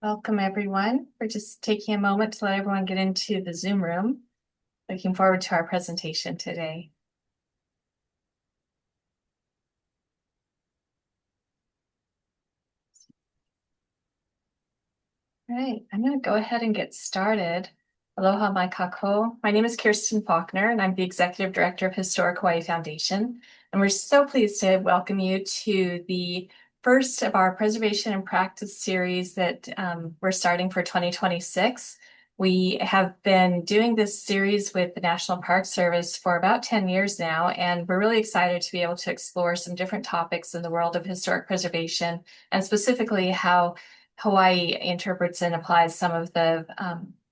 Welcome, everyone. We're just taking a moment to let everyone get into the Zoom room. Looking forward to our presentation today. All right, I'm going to go ahead and get started. Aloha mai kako. My name is Kiersten Faulkner, and I'm the Executive Director of Historic Hawai Foundation. And we're so pleased to welcome you to the first of our preservation and practice series that we're starting for 2026. We have been doing this series with the National Park Service for about 10 years now, and we're really excited to be able to explore some different topics in the world of historic preservation, and specifically how Hawaii interprets and applies some of the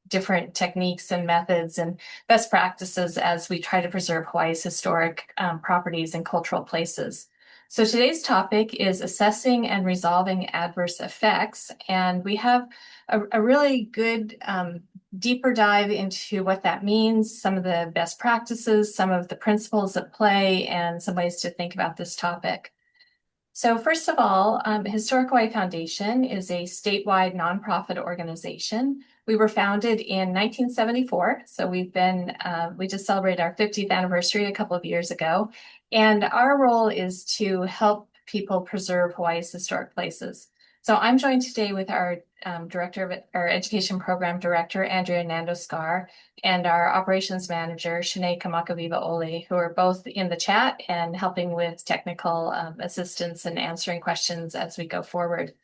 different techniques and methods and best practices as we try to preserve Hawaii's historic properties and cultural places. So today's topic is assessing and resolving adverse effects, and we have a really good deeper dive into what that means, some of the best practices, some of the principles at play, and some ways to think about this topic. So first of all, Historic Hawai Foundation is a statewide nonprofit organization. We were founded in 1974, so we just celebrated our 50th anniversary a couple of years ago, and our role is to help people preserve Hawaii's historic places. So I'm joined today with our Education Program Director, Andrea Nandoscar, and our Operations Manager, Shanae Kamakaviva Ole, who are both in the chat and helping with technical assistance and answering questions as we go forward.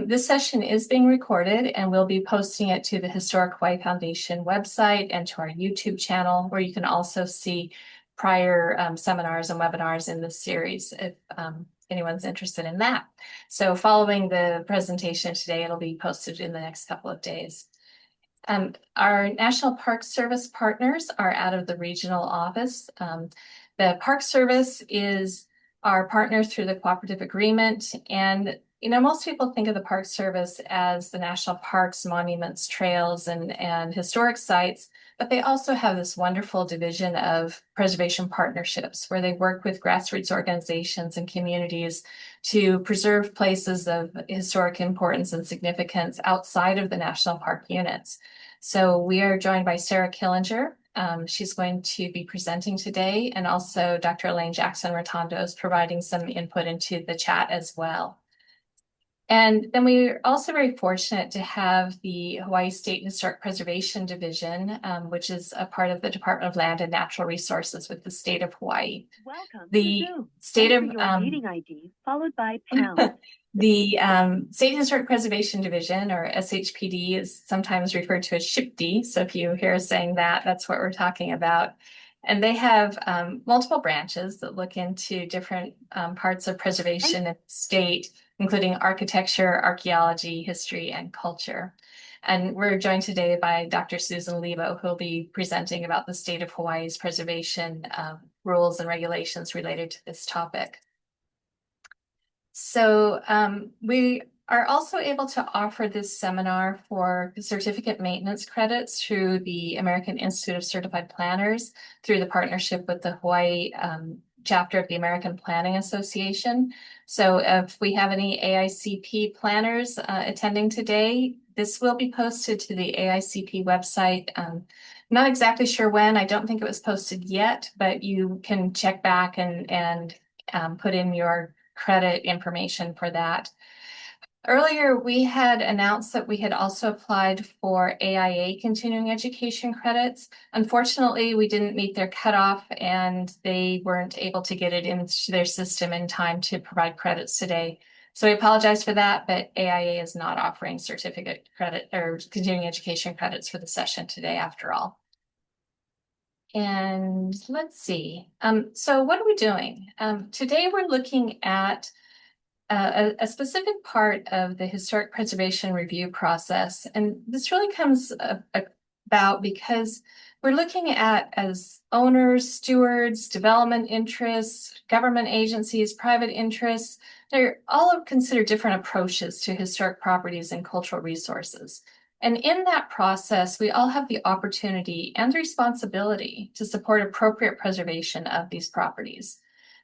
This session is being recorded, and we'll be posting it to the Historic Hawai Foundation website and to our YouTube channel, where you can also see prior seminars and webinars in this series if anyone's interested in that. So following the presentation today, it'll be posted in the next couple of days. Our National Park Service partners are out of the regional office. The Park Service is our partner through the cooperative agreement. And, most people think of the Park Service as the national parks, monuments, trails, and historic sites, but they also have this wonderful division of preservation partnerships where they work with grassroots organizations and communities to preserve places of historic importance and significance outside of the national park units. So we are joined by Sarah Killinger. She's going to be presenting today, and also Dr. Elaine Jackson-Rotondo is providing some input into the chat as well. And then we're also very fortunate to have the Hawaii State Historic Preservation Division, which is a part of the Department of Land and Natural Resources with the State of Hawaii. Welcome the to Zoom. State of your meeting ID followed by pound. The State Historic Preservation Division, or SHPD, is sometimes referred to as SHPD. So if you hear us saying that, that's what we're talking about. And they have multiple branches that look into different parts of preservation in the state, including architecture, archaeology, history, and culture. And we're joined today by Dr. Susan Lebo, who will be presenting about the state of Hawaii's preservation rules and regulations related to this topic. So we are also able to offer this seminar for certificate maintenance credits through the American Institute of Certified Planners, through the partnership with the Hawaii chapter of the American Planning Association. So if we have any AICP planners attending today, this will be posted to the AICP website. Not exactly sure when. I don't think it was posted yet, but you can check back and put in your credit information for that. Earlier, we had announced that we had also applied for AIA continuing education credits. Unfortunately, we didn't meet their cutoff, and they weren't able to get it into their system in time to provide credits today. So we apologize for that, but AIA is not offering certificate credit or continuing education credits for the session today after all. And let's see. So what are we doing? Today we're looking at a specific part of the historic preservation review process. And this really comes about because we're looking at, as owners, stewards, development interests, government agencies, private interests, they're all consider different approaches to historic properties and cultural resources. And in that process, we all have the opportunity and responsibility to support appropriate preservation of these properties.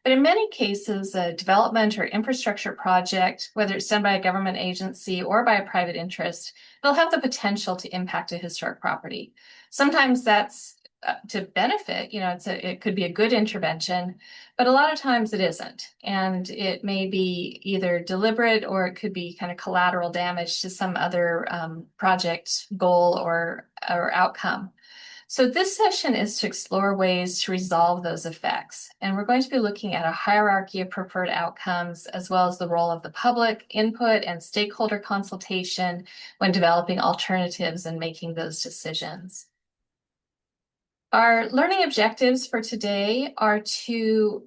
But in many cases, a development or infrastructure project, whether it's done by a government agency or by a private interest, will have the potential to impact a historic property. Sometimes that's to benefit, it could be a good intervention, but a lot of times it isn't. And it may be either deliberate or it could be kind of collateral damage to some other project goal or outcome. So this session is to explore ways to resolve those effects. And we're going to be looking at a hierarchy of preferred outcomes, as well as the role of the public input and stakeholder consultation when developing alternatives and making those decisions. Our learning objectives for today are to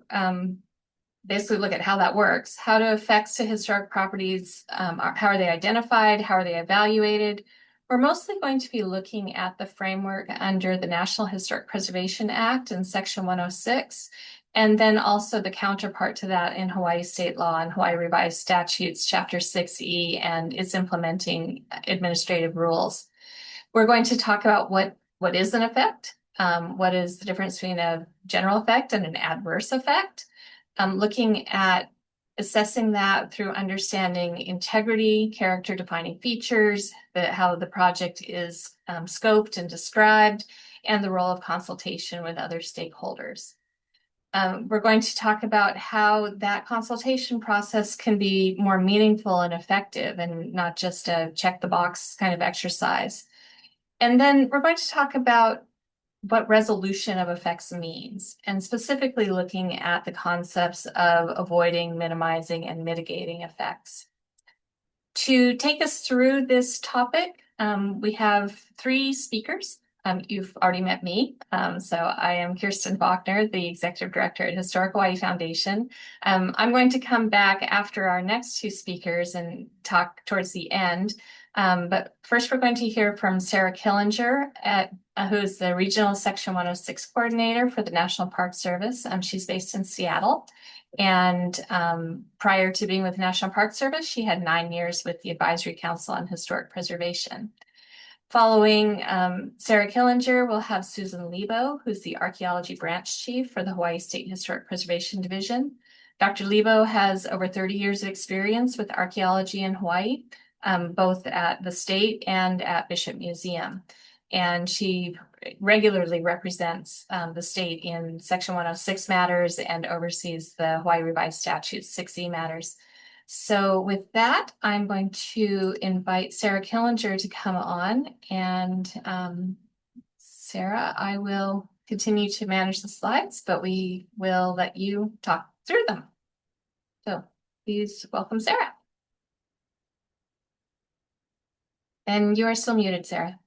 basically look at how that works. How do effects to historic properties, how are they identified? How are they evaluated? We're mostly going to be looking at the framework under the National Historic Preservation Act in Section 106, and then also the counterpart to that in Hawaii state law and Hawaii Revised Statutes, Chapter 6E, and its implementing administrative rules. We're going to talk about what is an effect, what is the difference between a general effect and an adverse effect, looking at assessing that through understanding integrity, character defining features, how the project is scoped and described, and the role of consultation with other stakeholders. We're going to talk about how that consultation process can be more meaningful and effective and not just a check the box kind of exercise. And then we're going to talk about what resolution of effects means, and specifically looking at the concepts of avoiding, minimizing, and mitigating effects. To take us through this topic, we have three speakers. You've already met me. So I am Kiersten Faulkner, the Executive Director at Historic Hawai Foundation. I'm going to come back after our next two speakers and talk towards the end. But first, we're going to hear from Sarah Killinger, who's the Regional Section 106 Coordinator for the National Park Service. She's based in Seattle. And prior to being with the National Park Service, she had 9 years with the Advisory Council on Historic Preservation. Following Sarah Killinger, we'll have Susan Lebo, who's the Archaeology Branch Chief for the Hawaii State Historic Preservation Division. Dr. Lebo has over 30 years of experience with archaeology in Hawaii, both at the state and at Bishop Museum. And she regularly represents the state in Section 106 matters and oversees the Hawaii Revised Statutes 6E matters. So with that, I'm going to invite Sarah Killinger to come on. And Sarah, I will continue to manage the slides, but we will let you talk through them. So please welcome Sarah. And you are still muted, Sarah.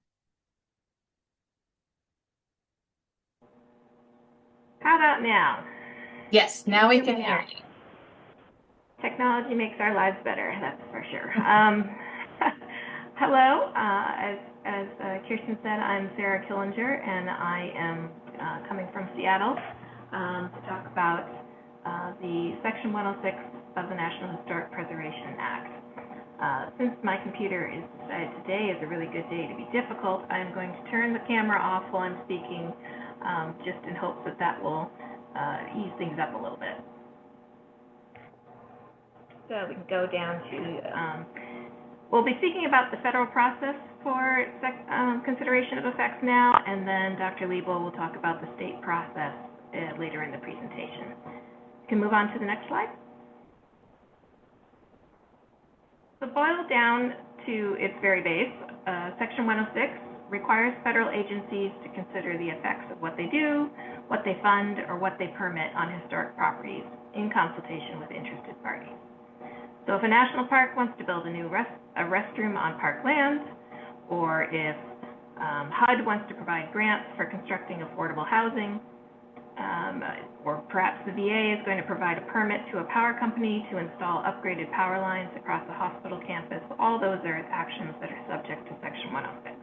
How about now? Yes, now we can hear you. Technology makes our lives better, that's for sure. Hello, as Kiersten said, I'm Sarah Killinger, and I am coming from Seattle to talk about the Section 106 of the National Historic Preservation Act. Since my computer is decided today is a really good day to be difficult, I'm going to turn the camera off while I'm speaking, just in hopes that that will ease things up a little bit. So we can go down to, we'll be speaking about the federal process for consideration of effects now, and then Dr. Lebo will talk about the state process later in the presentation. We can move on to the next slide. So boiled down to its very base, Section 106 requires federal agencies to consider the effects of what they do, what they fund, or what they permit on historic properties in consultation with interested parties. So if a national park wants to build a new restroom on park land, or if HUD wants to provide grants for constructing affordable housing, or perhaps the VA is going to provide a permit to a power company to install upgraded power lines across a hospital campus, all those are actions that are subject to Section 106.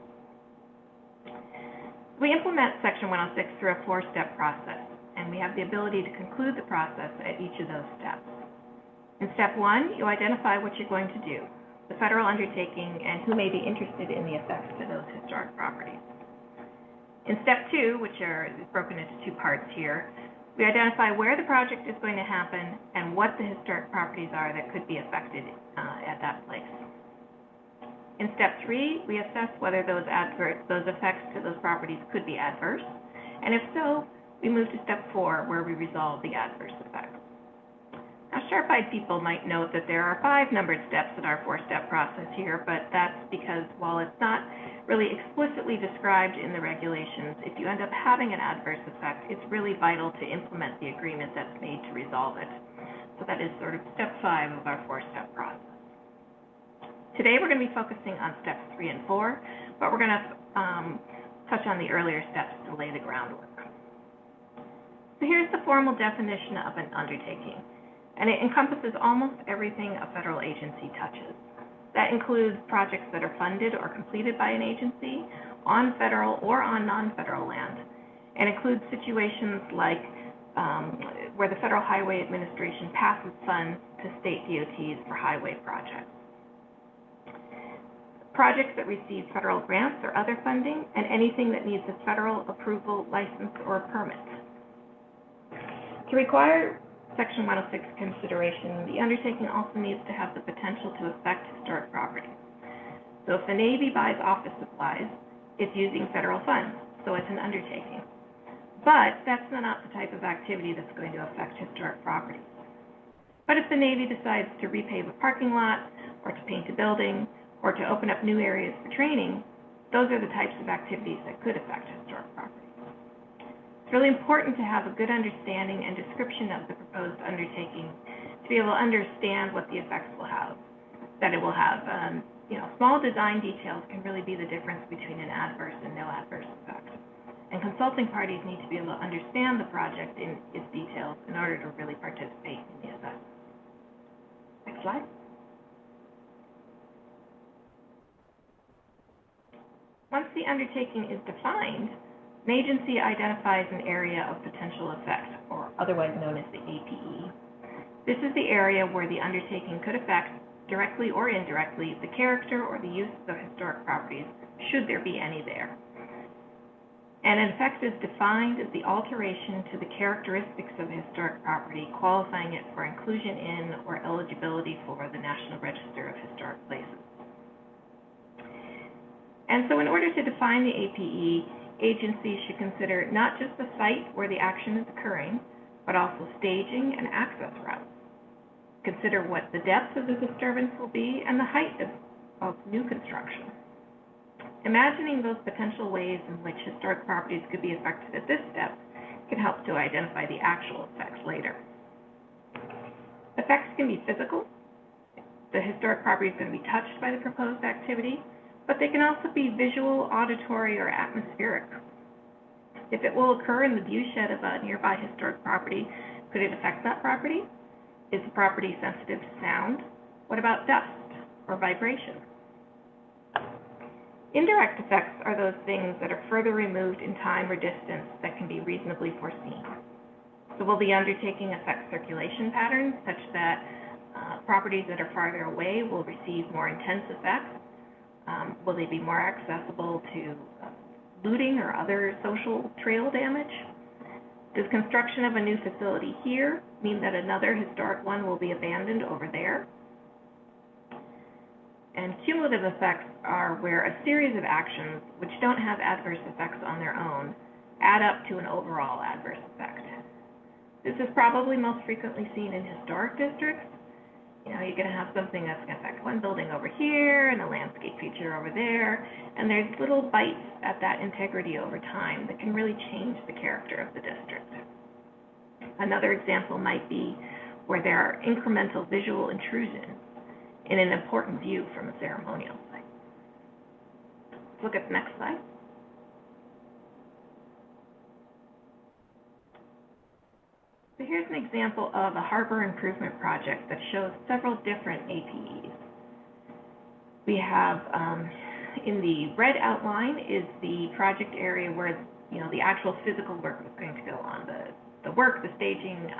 We implement Section 106 through a 4-step process, and we have the ability to conclude the process at each of those steps. In step 1, you identify what you're going to do, the federal undertaking, and who may be interested in the effects to those historic properties. In step 2, which is broken into 2 parts here, We identify where the project is going to happen and what the historic properties are that could be affected at that place. In step 3, we assess whether those effects to those properties could be adverse, and if so, we move to step 4, where we resolve the adverse effects. Now, sharp-eyed people might note that there are 5 numbered steps in our 4-step process here, but that's because while it's not really explicitly described in the regulations, if you end up having an adverse effect, it's really vital to implement the agreement that's made to resolve it. So that is sort of step 5 of our 4-step process. Today we're going to be focusing on steps 3 and 4, but we're going to touch on the earlier steps to lay the groundwork. So here's the formal definition of an undertaking, and it encompasses almost everything a federal agency touches. That includes projects that are funded or completed by an agency on federal or on non-federal land, and includes situations like where the Federal Highway Administration passes funds to state DOTs for highway projects. Projects that receive federal grants or other funding, and anything that needs a federal approval, license, or permit. To require Section 106 consideration, the undertaking also needs to have the potential to affect historic property. So if the Navy buys office supplies, it's using federal funds, so it's an undertaking. But that's not the type of activity that's going to affect historic properties. But if the Navy decides to repave a parking lot, or to paint a building, or to open up new areas for training, those are the types of activities that could affect historic properties. It's really important to have a good understanding and description of the proposed undertaking to be able to understand what the effects will have, that it will have. Small design details can really be the difference between an adverse and no adverse effect. And consulting parties need to be able to understand the project in its details in order to really participate in the assessment. Next slide. Once the undertaking is defined, an agency identifies an area of potential effect, or otherwise known as the APE. This is the area where the undertaking could affect, directly or indirectly, the character or the use of historic properties, should there be any there. And an effect is defined as the alteration to the characteristics of a historic property, qualifying it for inclusion in or eligibility for the National Register of Historic Places. And so in order to define the APE, agencies should consider not just the site where the action is occurring, but also staging and access routes. Consider what the depth of the disturbance will be and the height of new construction. Imagining those potential ways in which historic properties could be affected at this step can help to identify the actual effects later. Effects can be physical. The historic property is going to be touched by the proposed activity, but they can also be visual, auditory, or atmospheric. If it will occur in the viewshed of a nearby historic property, could it affect that property? Is the property sensitive to sound? What about dust or vibration? Indirect effects are those things that are further removed in time or distance that can be reasonably foreseen. So will the undertaking affect circulation patterns such that properties that are farther away will receive more intense effects? Will they be more accessible to looting or other social trail damage? Does construction of a new facility here mean that another historic one will be abandoned over there? And cumulative effects are where a series of actions which don't have adverse effects on their own add up to an overall adverse effect. This is probably most frequently seen in historic districts. You're going to have something that's going to affect one building over here and a landscape feature over there, and there's little bites at that integrity over time that can really change the character of the district. Another example might be where there are incremental visual intrusions in an important view from a ceremonial site. Let's look at the next slide. So here's an example of a harbor improvement project that shows several different APEs. We have, in the red outline is the project area where, the actual physical work is going to go on, the work, the staging,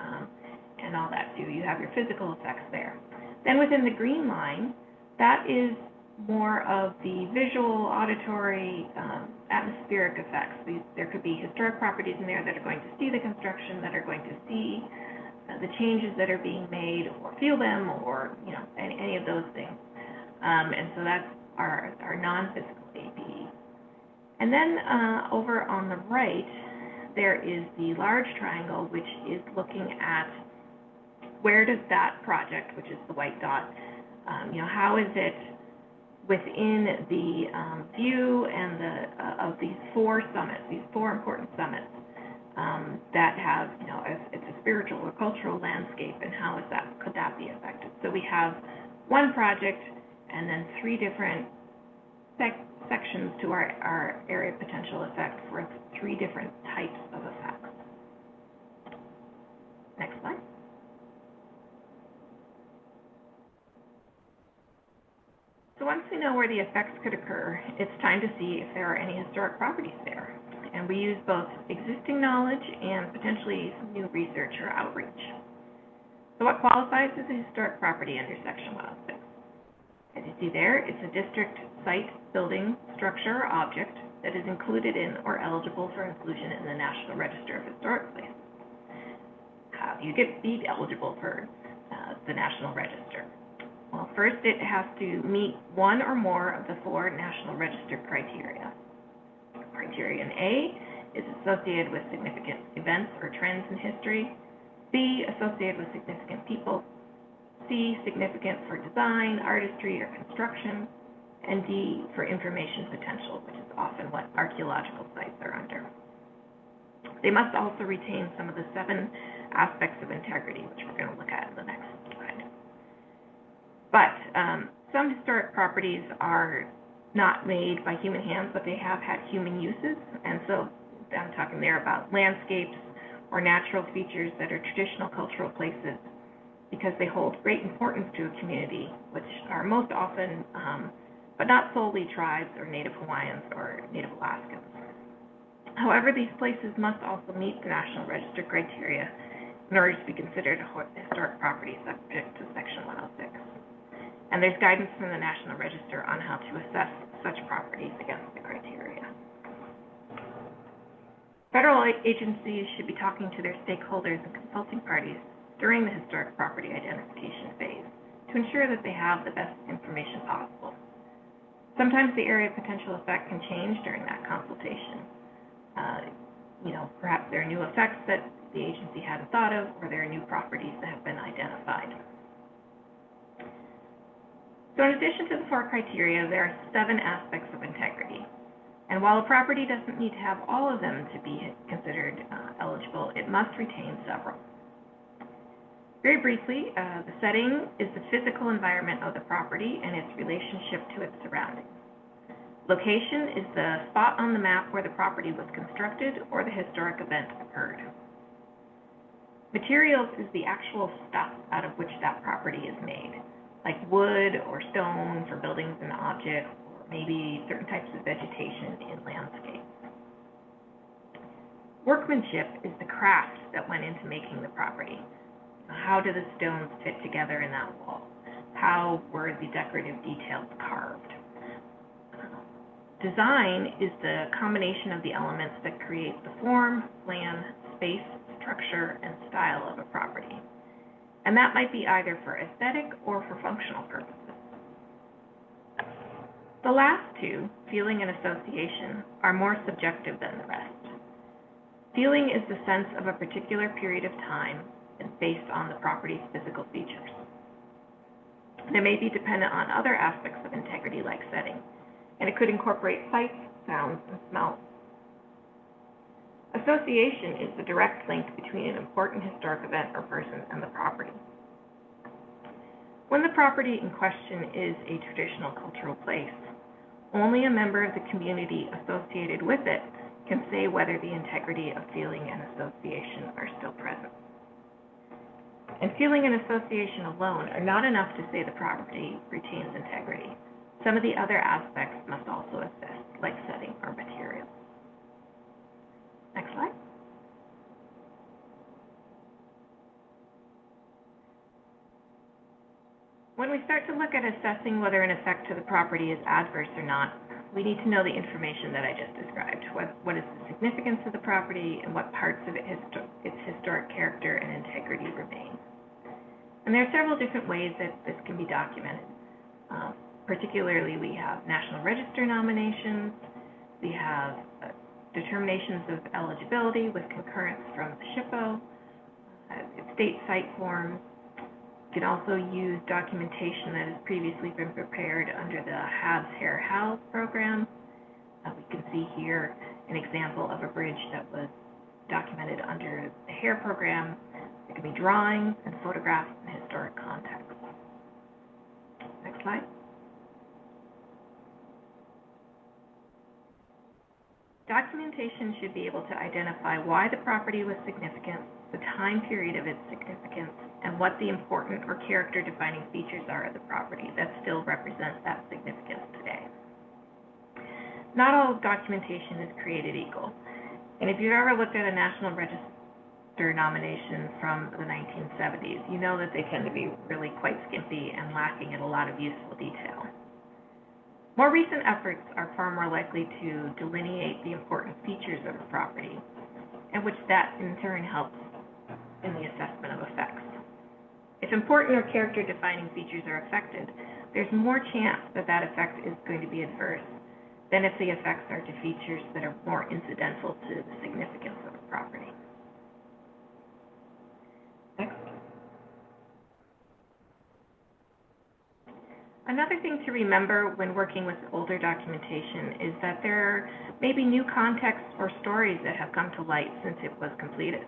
and all that too. You have your physical effects there. Then within the green line, that is more of the visual, auditory, atmospheric effects. There could be historic properties in there that are going to see the construction, that are going to see the changes that are being made, or feel them, or any of those things. And so that's our non-physical APE. And then over on the right, there is the large triangle, which is looking at where does that project, which is the white dot, how is it within the view and of these four summits, these four important summits that have, it's a spiritual or cultural landscape, and how could that be affected? So we have one project and then three different sections to our area of potential effect for three different types of effects. Next slide. So once we know where the effects could occur, it's time to see if there are any historic properties there. And we use both existing knowledge and potentially some new research or outreach. So what qualifies as a historic property under Section 106? As you see there, it's a district site, building, structure, or object that is included in or eligible for inclusion in the National Register of Historic Places. How do you be eligible for the National Register? Well, first it has to meet one or more of the four National Register criteria. Criterion A is associated with significant events or trends in history. B, associated with significant people. C, significant for design, artistry, or construction. And D, for information potential, which is often what archaeological sites are under. They must also retain some of the 7 aspects of integrity, which we're going to look at in the next slide. But some historic properties are not made by human hands, but they have had human uses. And so I'm talking there about landscapes or natural features that are traditional cultural places because they hold great importance to a community, which are most often, but not solely, tribes or Native Hawaiians or Native Alaskans. However, these places must also meet the National Register criteria in order to be considered historic property subject to Section 106. And there's guidance from the National Register on how to assess such properties against the criteria. Federal agencies should be talking to their stakeholders and consulting parties during the historic property identification phase to ensure that they have the best information possible. Sometimes the area of potential effect can change during that consultation. Perhaps there are new effects that the agency hadn't thought of, or there are new properties that have been identified. So in addition to the 4 criteria, there are 7 aspects of integrity. And while a property doesn't need to have all of them to be considered eligible, it must retain several. Very briefly, the setting is the physical environment of the property and its relationship to its surroundings. Location is the spot on the map where the property was constructed or the historic event occurred. Materials is the actual stuff out of which that property is made, like wood or stone for buildings and objects, or maybe certain types of vegetation in landscapes. Workmanship is the craft that went into making the property. How do the stones fit together in that wall? How were the decorative details carved? Design is the combination of the elements that create the form, plan, space, structure, and style of a property. And that might be either for aesthetic or for functional purposes. The last 2, feeling and association, are more subjective than the rest. Feeling is the sense of a particular period of time and based on the property's physical features. They may be dependent on other aspects of integrity like setting, and it could incorporate sights, sounds, and smells. Association is the direct link between an important historic event or person and the property. When the property in question is a traditional cultural place, only a member of the community associated with it can say whether the integrity of feeling and association are still present. And feeling and association alone are not enough to say the property retains integrity. Some of the other aspects must also assist, like setting or material. Next slide. When we start to look at assessing whether an effect to the property is adverse or not, we need to know the information that I just described. What is the significance of the property and what parts of its historic character and integrity remain. And there are several different ways that this can be documented. Particularly, we have National Register nominations, we have determinations of eligibility with concurrence from the SHPO, state site forms. You can also use documentation that has previously been prepared under the HABS Hair HAL program. We can see here an example of a bridge that was documented under the HAIR program. It can be drawings and photographs in historic context. Next slide. Documentation should be able to identify why the property was significant, the time period of its significance, and what the important or character-defining features are of the property that still represent that significance today. Not all documentation is created equal, and if you've ever looked at a National Register nomination from the 1970s, you know that they tend to be really quite skimpy and lacking in a lot of useful detail. More recent efforts are far more likely to delineate the important features of a property, and which that in turn helps in the assessment of effects. If important or character-defining features are affected, there's more chance that that effect is going to be adverse than if the effects are to features that are more incidental to the significance of a property. Next. Another thing to remember when working with older documentation is that there may be new contexts or stories that have come to light since it was completed.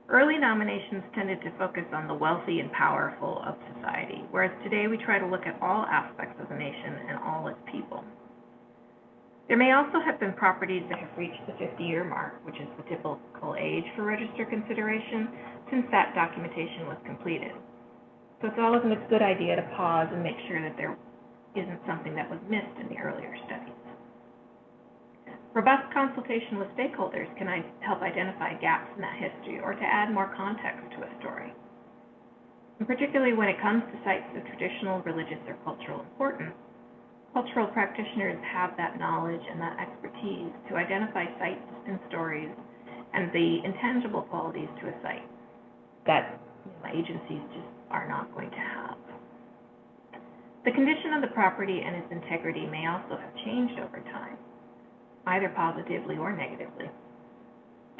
Early nominations tended to focus on the wealthy and powerful of society, whereas today we try to look at all aspects of the nation and all its people. There may also have been properties that have reached the 50-year mark, which is the typical age for register consideration, since that documentation was completed. So it's always a good idea to pause and make sure that there isn't something that was missed in the earlier studies. Robust consultation with stakeholders can help identify gaps in that history or to add more context to a story. And particularly when it comes to sites of traditional, religious, or cultural importance, cultural practitioners have that knowledge and that expertise to identify sites and stories and the intangible qualities to a site that agencies just are not going to have. The condition of the property and its integrity may also have changed over time, either positively or negatively.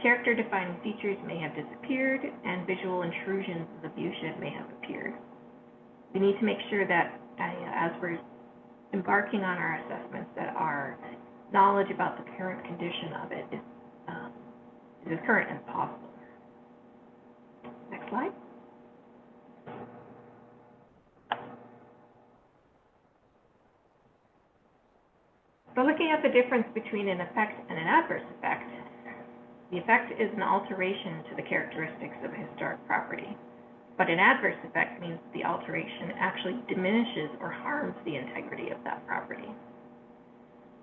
Character-defining features may have disappeared, and visual intrusions of the viewshed may have appeared. We need to make sure that as we're embarking on our assessments, that our knowledge about the current condition of it is as current as possible. Next slide. So looking at the difference between an effect and an adverse effect, the effect is an alteration to the characteristics of a historic property, but an adverse effect means the alteration actually diminishes or harms the integrity of that property.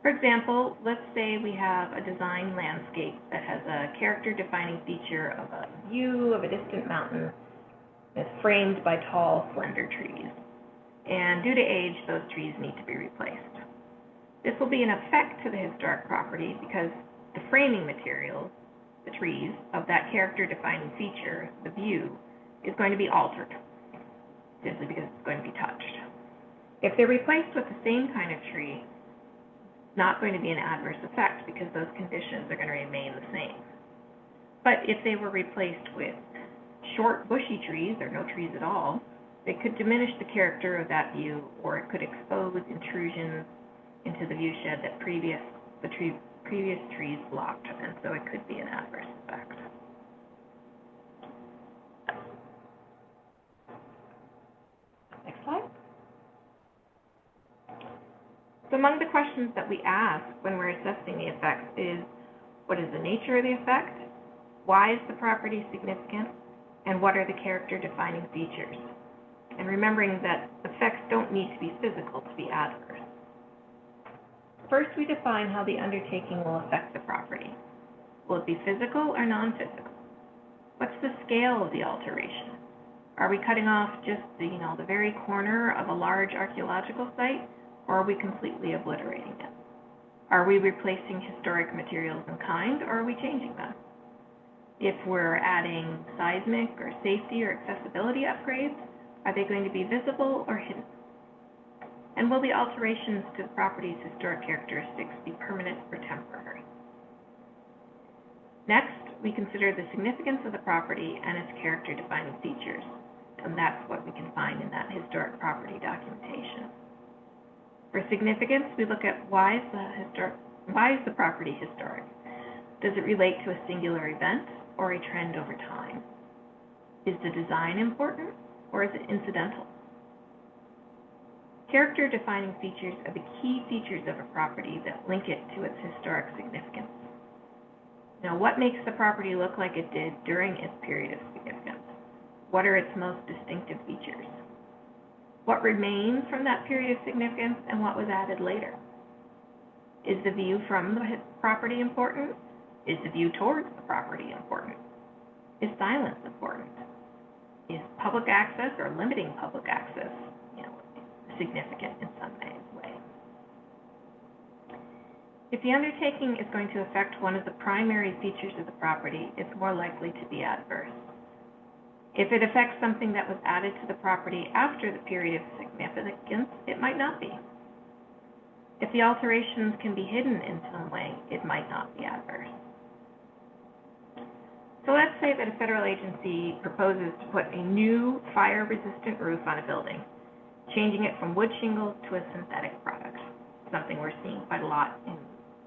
For example, let's say we have a design landscape that has a character-defining feature of a view of a distant mountain that's framed by tall, slender trees. And due to age, those trees need to be replaced. This will be an effect to the historic property because the framing materials, the trees, of that character-defining feature, the view, is going to be altered, simply because it's going to be touched. If they're replaced with the same kind of tree, it's not going to be an adverse effect because those conditions are going to remain the same. But if they were replaced with short, bushy trees, or no trees at all, they could diminish the character of that view, or it could expose intrusions into the viewshed that previous trees blocked, and so it could be an adverse effect. Next slide. So among the questions that we ask when we're assessing the effects is, what is the nature of the effect? Why is the property significant? And what are the character-defining features? And remembering that effects don't need to be physical to be adverse. First, we define how the undertaking will affect the property. Will it be physical or non-physical? What's the scale of the alteration? Are we cutting off just the, the very corner of a large archaeological site, or are we completely obliterating it? Are we replacing historic materials in kind, or are we changing them? If we're adding seismic or safety or accessibility upgrades, are they going to be visible or hidden? And will the alterations to the property's historic characteristics be permanent or temporary? Next, we consider the significance of the property and its character-defining features, and that's what we can find in that historic property documentation. For significance, we look at why is the property historic? Does it relate to a singular event or a trend over time? Is the design important or is it incidental? Character-defining features are the key features of a property that link it to its historic significance. Now, what makes the property look like it did during its period of significance? What are its most distinctive features? What remains from that period of significance and what was added later? Is the view from the property important? Is the view towards the property important? Is silence important? Is public access or limiting public access, significant in some way? If the undertaking is going to affect one of the primary features of the property, it's more likely to be adverse. If it affects something that was added to the property after the period of significance, it might not be. If the alterations can be hidden in some way, it might not be adverse. So let's say that a federal agency proposes to put a new fire-resistant roof on a building, changing it from wood shingles to a synthetic product, something we're seeing quite a lot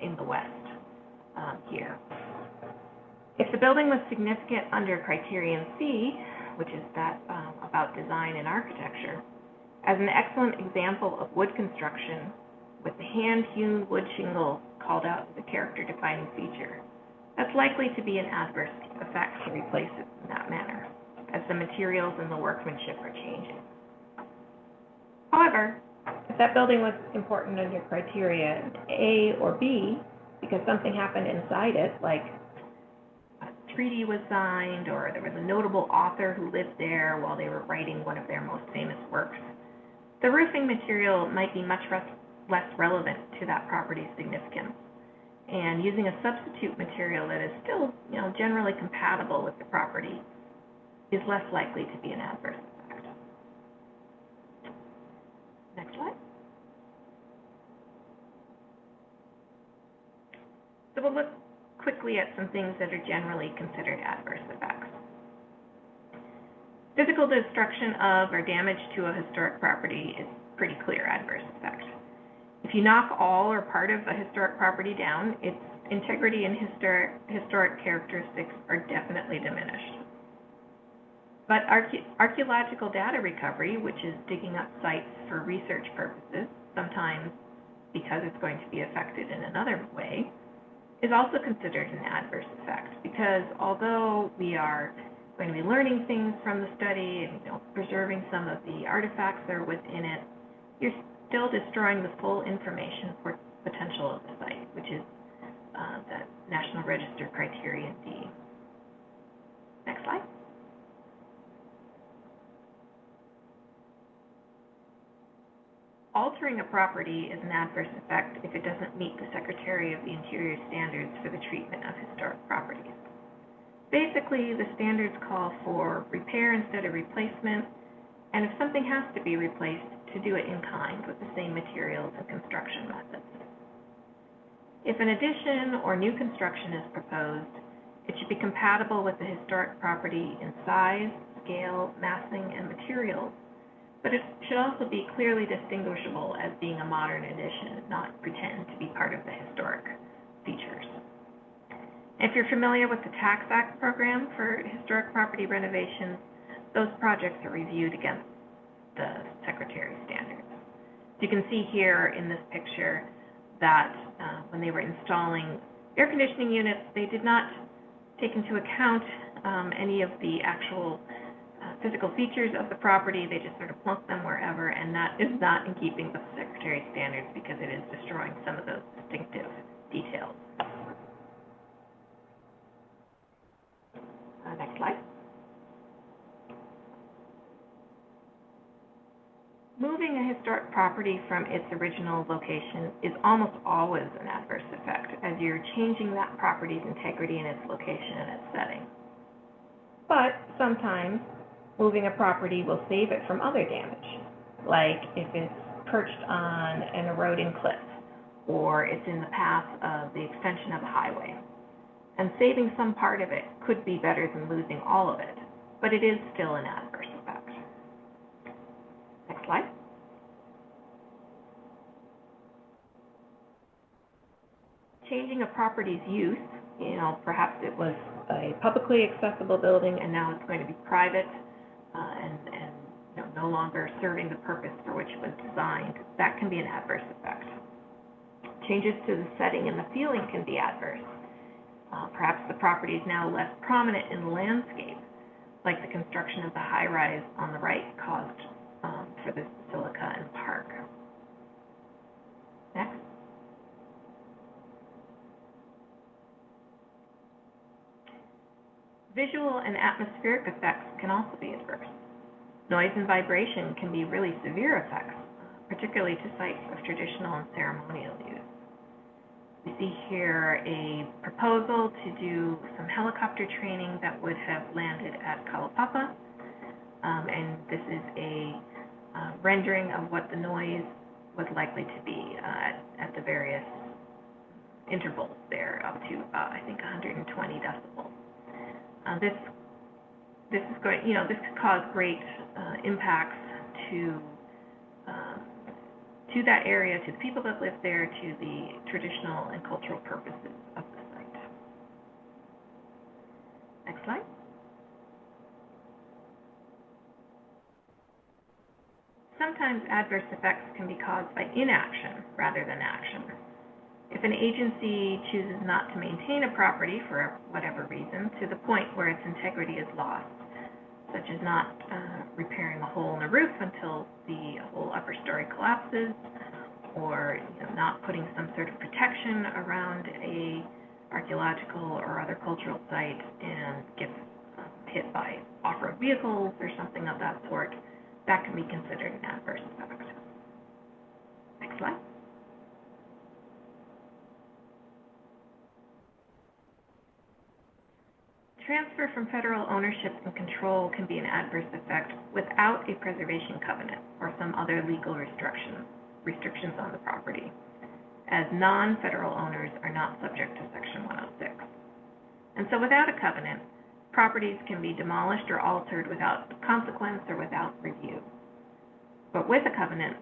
in the West here. If the building was significant under criterion C, which is that about design and architecture, as an excellent example of wood construction with the hand-hewn wood shingle called out as a character-defining feature, that's likely to be an adverse effect to replace it in that manner, as the materials and the workmanship are changing. However, if that building was important under criteria A or B, because something happened inside it, like treaty was signed, or there was a notable author who lived there while they were writing one of their most famous works, the roofing material might be much less relevant to that property's significance. And using a substitute material that is still, generally compatible with the property is less likely to be an adverse effect. Next slide. So we'll look quickly at some things that are generally considered adverse effects. Physical destruction of or damage to a historic property is a pretty clear adverse effect. If you knock all or part of a historic property down, its integrity and historic characteristics are definitely diminished. But archaeological data recovery, which is digging up sites for research purposes, sometimes because it's going to be affected in another way, is also considered an adverse effect, because although we are going to be learning things from the study and preserving some of the artifacts that are within it, you're still destroying the full information for potential of the site, which is the National Register Criterion D. Next slide. Altering a property is an adverse effect if it doesn't meet the Secretary of the Interior standards for the treatment of historic properties. Basically, the standards call for repair instead of replacement, and if something has to be replaced, to do it in kind with the same materials and construction methods. If an addition or new construction is proposed, it should be compatible with the historic property in size, scale, massing, and materials, but it should also be clearly distinguishable as being a modern addition, not pretend to be part of the historic features. If you're familiar with the Tax Act program for historic property renovations, those projects are reviewed against the Secretary's standards. You can see here in this picture that when they were installing air conditioning units, they did not take into account any of the actual physical features of the property. They just sort of plunked them wherever, and that is not in keeping with the Secretary's standards because it is destroying some of those distinctive details. Next slide. Moving a historic property from its original location is almost always an adverse effect, as you're changing that property's integrity in its location and its setting. But sometimes moving a property will save it from other damage, like if it's perched on an eroding cliff, or it's in the path of the extension of a highway. And saving some part of it could be better than losing all of it, but it is still an adverse effect. Next slide. Changing a property's use, perhaps it was a publicly accessible building and now it's going to be private and no longer serving the purpose for which it was designed, that can be an adverse effect. Changes to the setting and the feeling can be adverse. Perhaps the property is now less prominent in the landscape, like the construction of the high-rise on the right caused for the Basilica and Park. Next. Visual and atmospheric effects can also be adverse. Noise and vibration can be really severe effects, particularly to sites of traditional and ceremonial use. We see here a proposal to do some helicopter training that would have landed at Kalaupapa, and this is a rendering of what the noise was likely to be at the various intervals there, up to I think 120 decibels. This is going, this could cause great impacts to that area, to the people that live there, to the traditional and cultural purposes of the site. Next slide. Sometimes adverse effects can be caused by inaction rather than action. If an agency chooses not to maintain a property for whatever reason to the point where its integrity is lost, such as not repairing a hole in the roof until the whole upper story collapses, or not putting some sort of protection around a archaeological or other cultural site and gets hit by off-road vehicles or something of that sort, that can be considered an adverse effect. Next slide. Transfer from federal ownership and control can be an adverse effect without a preservation covenant or some other legal restrictions on the property, as non-federal owners are not subject to Section 106. And so without a covenant, properties can be demolished or altered without consequence or without review. But with a covenant,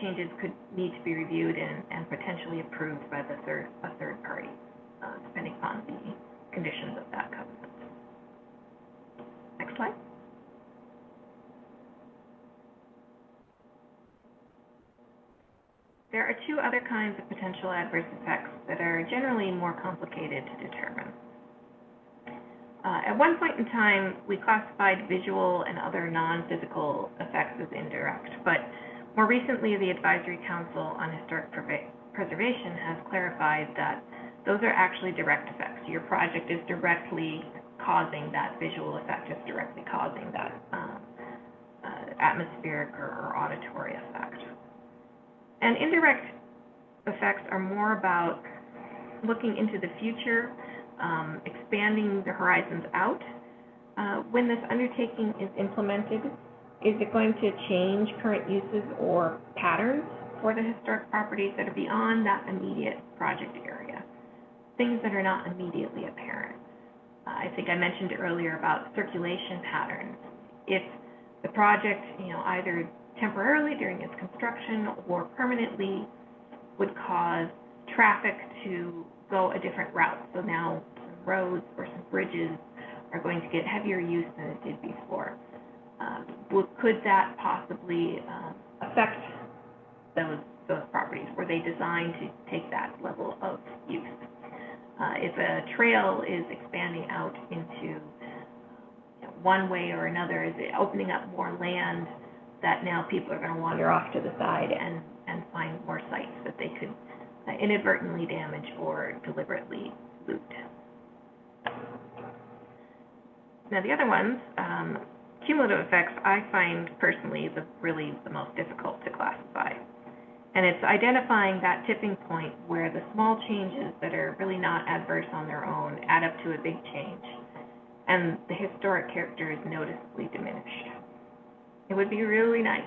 changes could need to be reviewed and potentially approved by a third party, depending on the conditions of that covenant. Next slide. There are two other kinds of potential adverse effects that are generally more complicated to determine. At one point in time, we classified visual and other non-physical effects as indirect, but more recently, the Advisory Council on Historic Preservation has clarified that those are actually direct effects. Your project is directly causing that visual effect, is directly causing that atmospheric or auditory effect. And indirect effects are more about looking into the future, expanding the horizons out. When this undertaking is implemented, is it going to change current uses or patterns for the historic properties that are beyond that immediate project area? Things that are not immediately apparent. I think I mentioned earlier about circulation patterns. If the project, either temporarily during its construction or permanently would cause traffic to go a different route. So now some roads or some bridges are going to get heavier use than it did before. Could that possibly affect those properties? Were they designed to take that level of use? If a trail is expanding out into one way or another, is it opening up more land that now people are going to wander off to the side and find more sites that they could inadvertently damage or deliberately loot? Now the other ones Cumulative effects I find personally really the most difficult to classify. And it's identifying that tipping point where the small changes that are really not adverse on their own add up to a big change, and the historic character is noticeably diminished. It would be really nice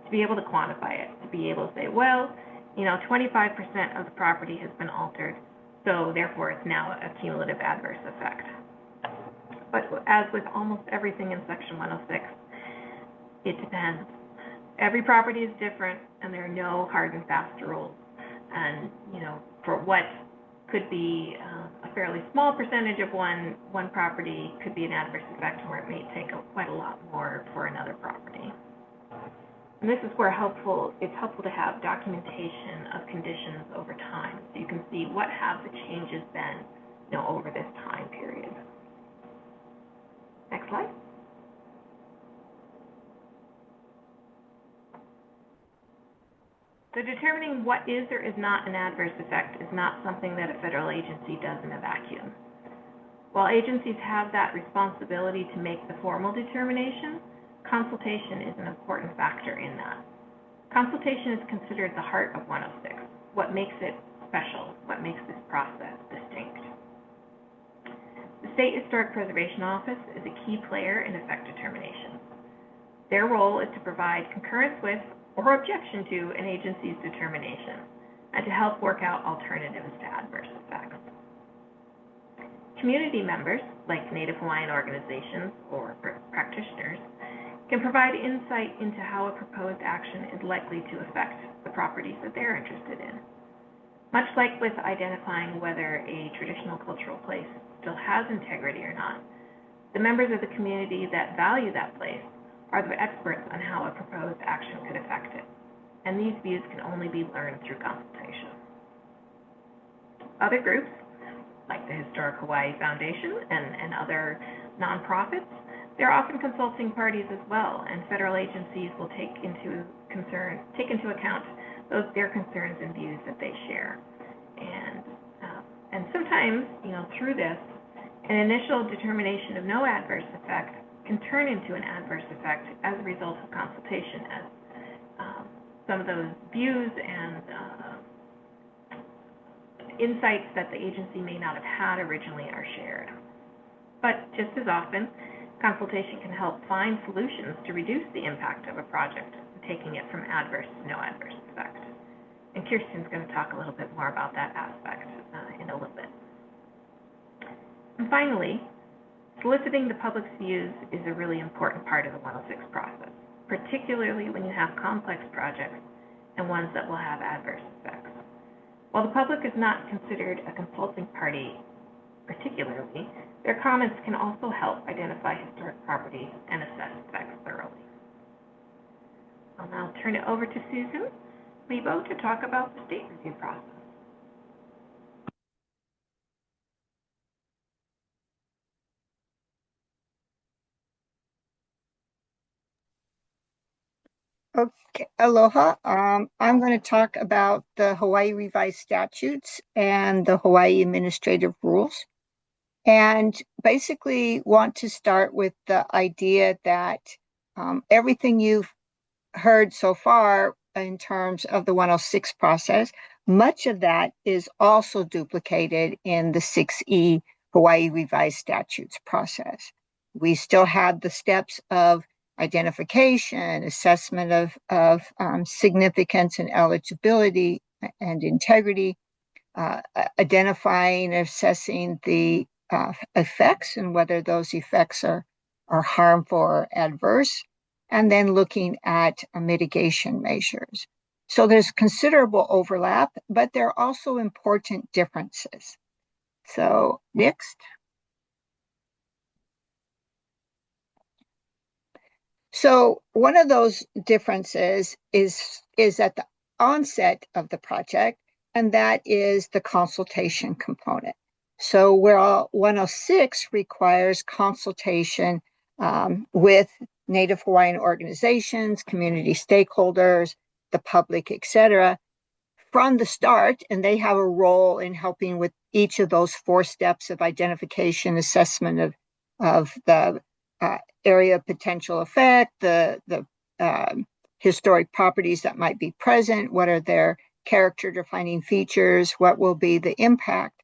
to be able to quantify it, to be able to say, well, 25% of the property has been altered, so therefore it's now a cumulative adverse effect. But as with almost everything in Section 106, it depends. Every property is different, and there are no hard and fast rules. And, for what could be a fairly small percentage of one property could be an adverse effect, where it may take quite a lot more for another property. And this is where it's helpful to have documentation of conditions over time, so you can see what have the changes been, over this time period. Next slide. So determining what is or is not an adverse effect is not something that a federal agency does in a vacuum. While agencies have that responsibility to make the formal determination, consultation is an important factor in that. Consultation is considered the heart of 106, what makes it special, what makes this process distinct. The State Historic Preservation Office is a key player in effect determination. Their role is to provide concurrence with or objection to an agency's determination, and to help work out alternatives to adverse effects. Community members, like Native Hawaiian organizations or practitioners, can provide insight into how a proposed action is likely to affect the properties that they're interested in. Much like with identifying whether a traditional cultural place still has integrity or not, the members of the community that value that place are the experts on how a proposed action could affect it, and these views can only be learned through consultation. Other groups, like the Historic Hawai Foundation and other nonprofits, they're often consulting parties as well, and federal agencies will take into account their concerns and views that they share. And sometimes, through this, an initial determination of no adverse effect can turn into an adverse effect as a result of consultation, as some of those views and insights that the agency may not have had originally are shared. But just as often, consultation can help find solutions to reduce the impact of a project, taking it from adverse to no adverse effect. And Kiersten's going to talk a little bit more about that aspect in a little bit. And finally, soliciting the public's views is a really important part of the 106 process, particularly when you have complex projects and ones that will have adverse effects. While the public is not considered a consulting party particularly, their comments can also help identify historic properties and assess effects thoroughly. I'll now turn it over to Susan Lebo to talk about the state review process. Okay, aloha. I'm going to talk about the Hawaii Revised Statutes and the Hawaii Administrative Rules. And basically want to start with the idea that everything you've heard so far in terms of the 106 process, much of that is also duplicated in the 6E Hawaii Revised Statutes process. We still have the steps of identification, assessment of significance and eligibility and integrity, identifying and assessing the effects and whether those effects are harmful or adverse, and then looking at mitigation measures. So there's considerable overlap, but there are also important differences. So next. So one of those differences is at the onset of the project, and that is the consultation component. So where 106 requires consultation with Native Hawaiian organizations, community stakeholders, the public, etc., from the start, and they have a role in helping with each of those 4 steps of identification, assessment of the area of potential effect, the historic properties that might be present, what are their character defining features, what will be the impact.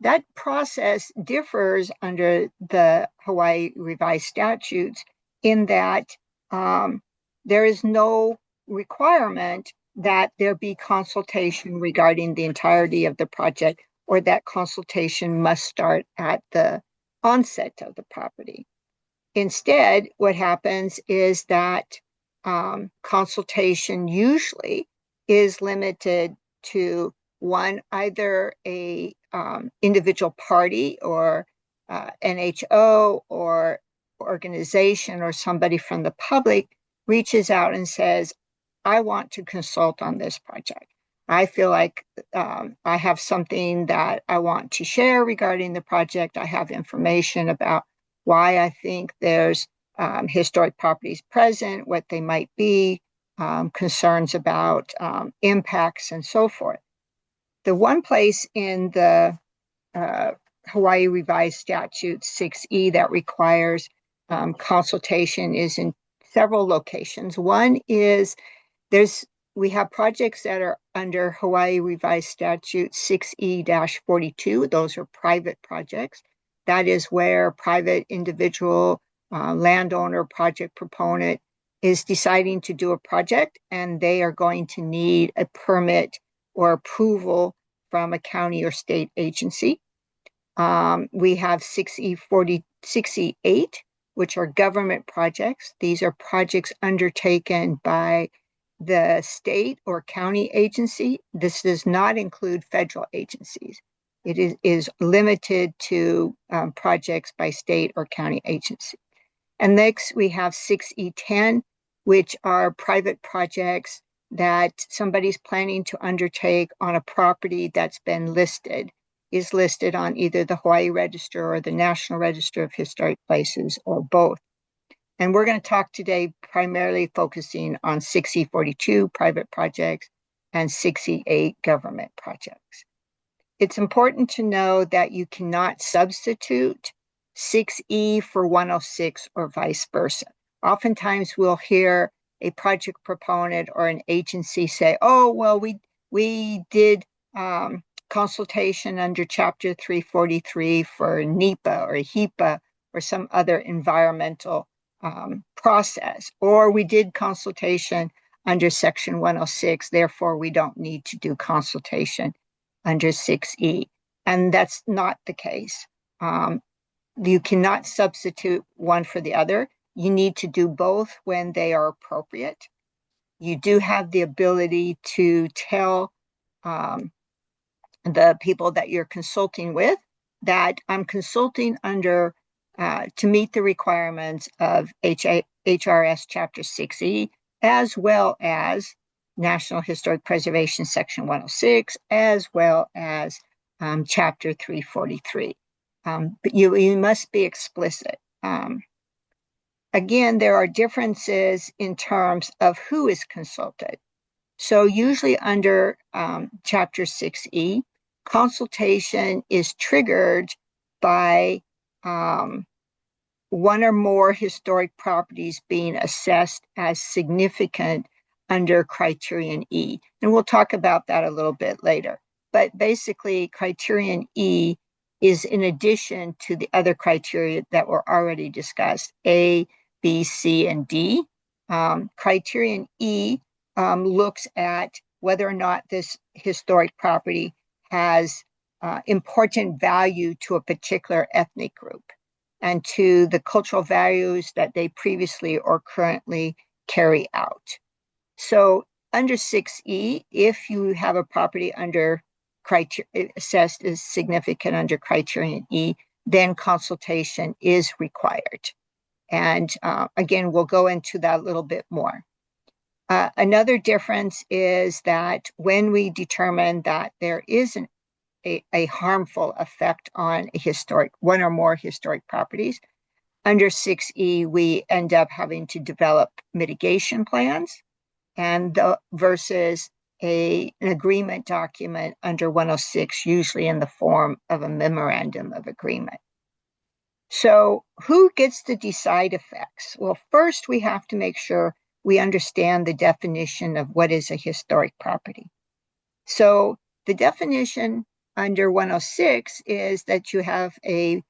That process differs under the Hawaii revised statutes in that there is no requirement that there be consultation regarding the entirety of the project, or that consultation must start at the onset of the property. Instead, what happens is that consultation usually is limited to one, either a individual party or NHO or organization or somebody from the public reaches out and says, I want to consult on this project. I feel like I have something that I want to share regarding the project. I have information about why I think there's historic properties present, what they might be, concerns about impacts and so forth. The one place in the Hawaii Revised Statute 6E that requires consultation is in several locations. One is we have projects that are under Hawaii Revised Statute 6E-42. Those are private projects. That is where private individual landowner project proponent is deciding to do a project, and they are going to need a permit or approval from a county or state agency. We have 6E8, which are government projects. These are projects undertaken by the state or county agency. This does not include federal agencies. It is limited to projects by state or county agency. And next we have 6E10, which are private projects that somebody's planning to undertake on a property that's been is listed on either the Hawaii Register or the National Register of Historic Places, or both. And we're going to talk today primarily focusing on 6E42 private projects and 6E8 government projects. It's important to know that you cannot substitute 6E for 106 or vice versa. Oftentimes we'll hear a project proponent or an agency say, oh, well, we did consultation under Chapter 343 for NEPA or HEPA or some other environmental process, or we did consultation under Section 106, therefore we don't need to do consultation under 6E. And that's not the case. You cannot substitute one for the other. You need to do both when they are appropriate. You do have the ability to tell the people that you're consulting with that I'm consulting under to meet the requirements of HRS Chapter 6E, as well as National Historic Preservation Section 106, as well as Chapter 343. But you must be explicit. Again, there are differences in terms of who is consulted. So usually under Chapter 6E, consultation is triggered by one or more historic properties being assessed as significant under Criterion E. And we'll talk about that a little bit later. But basically, Criterion E is in addition to the other criteria that were already discussed, A, B, C, and D. Criterion E looks at whether or not this historic property has important value to a particular ethnic group and to the cultural values that they previously or currently carry out. So under 6E, if you have a property under assessed as significant under Criterion E, then consultation is required. And again, we'll go into that a little bit more. Another difference is that when we determine that there is a harmful effect on one or more historic properties, under 6E, we end up having to develop mitigation plans versus an agreement document under 106, usually in the form of a memorandum of agreement. So who gets to decide effects? Well, first we have to make sure we understand the definition of what is a historic property. So the definition under 106 is that you have a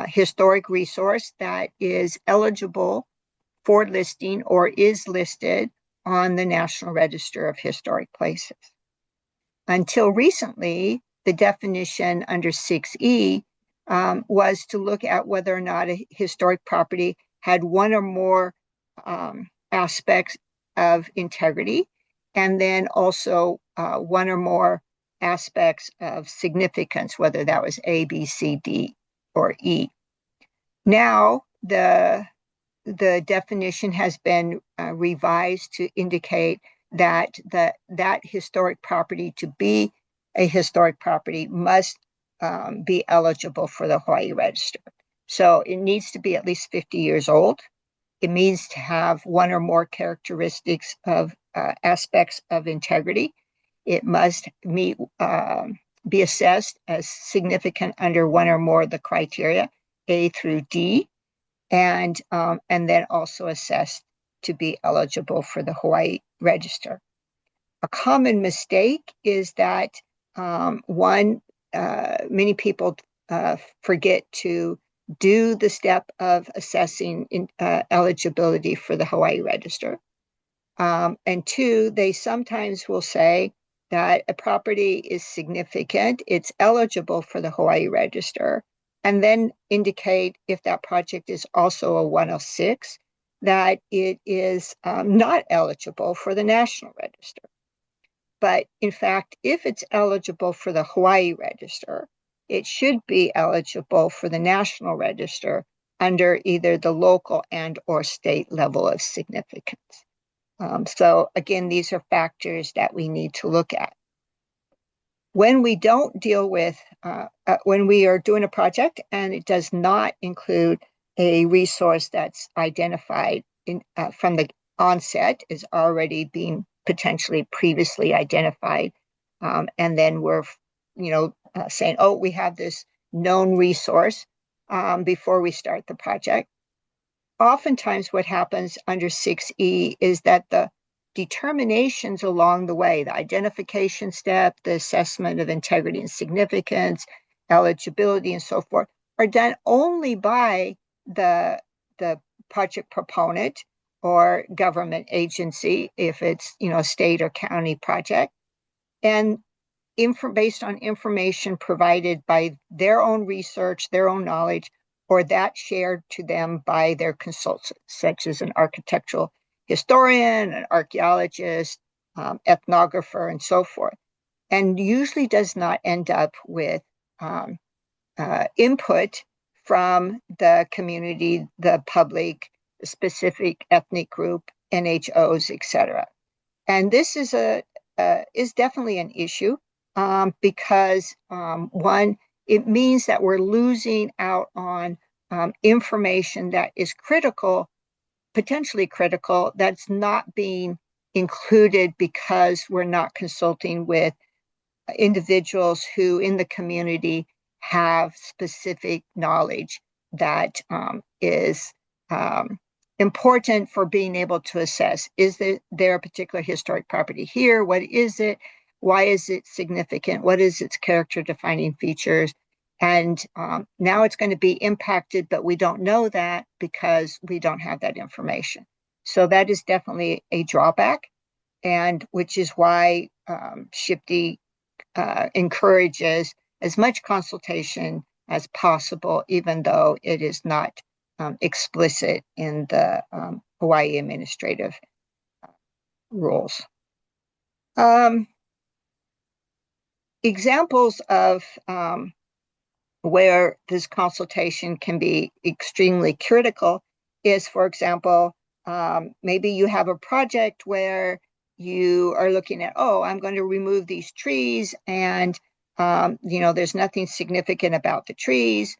historic resource that is eligible for listing or is listed on the National Register of Historic Places. Until recently, the definition under 6E was to look at whether or not a historic property had one or more aspects of integrity, and then also one or more aspects of significance, whether that was A, B, C, D, or E. Now, the definition has been revised to indicate that that historic property, to be a historic property, must be eligible for the Hawaii Register. So it needs to be at least 50 years old. It needs to have one or more characteristics of aspects of integrity. It must meet, be assessed as significant under one or more of the criteria, A through D, and then also assessed to be eligible for the Hawaii Register. A common mistake is that many people forget to do the step of assessing eligibility for the Hawaii Register. And two, they sometimes will say that a property is significant, it's eligible for the Hawaii Register, and then indicate, if that project is also a 106, that it is not eligible for the National Register. But in fact, if it's eligible for the Hawaii Register, it should be eligible for the National Register under either the local and or state level of significance. So again, these are factors that we need to look at. When we don't deal with, when we are doing a project and it does not include a resource that's identified from the onset, is already being potentially previously identified, and then we're, saying, oh, we have this known resource before we start the project. Oftentimes what happens under 6E is that the determinations along the way, the identification step, the assessment of integrity and significance, eligibility, and so forth, are done only by the project proponent or government agency, if it's a state or county project, and based on information provided by their own research, their own knowledge, or that shared to them by their consultants, such as an architectural historian, an archaeologist, ethnographer, and so forth, and usually does not end up with input from the community, the public, specific ethnic group, NHOs, etc. And this is definitely an issue because one, it means that we're losing out on information that is critical, potentially critical, that's not being included because we're not consulting with individuals who in the community have specific knowledge that is important for being able to assess, is there a particular historic property here? What is it? Why is it significant? What is its character defining features? And now it's going to be impacted, but we don't know that because we don't have that information. So that is definitely a drawback, and which is why SHPD encourages as much consultation as possible, even though it is not explicit in the Hawaii administrative rules. Examples of where this consultation can be extremely critical is, for example, maybe you have a project where you are looking at, oh, I'm going to remove these trees, and there's nothing significant about the trees.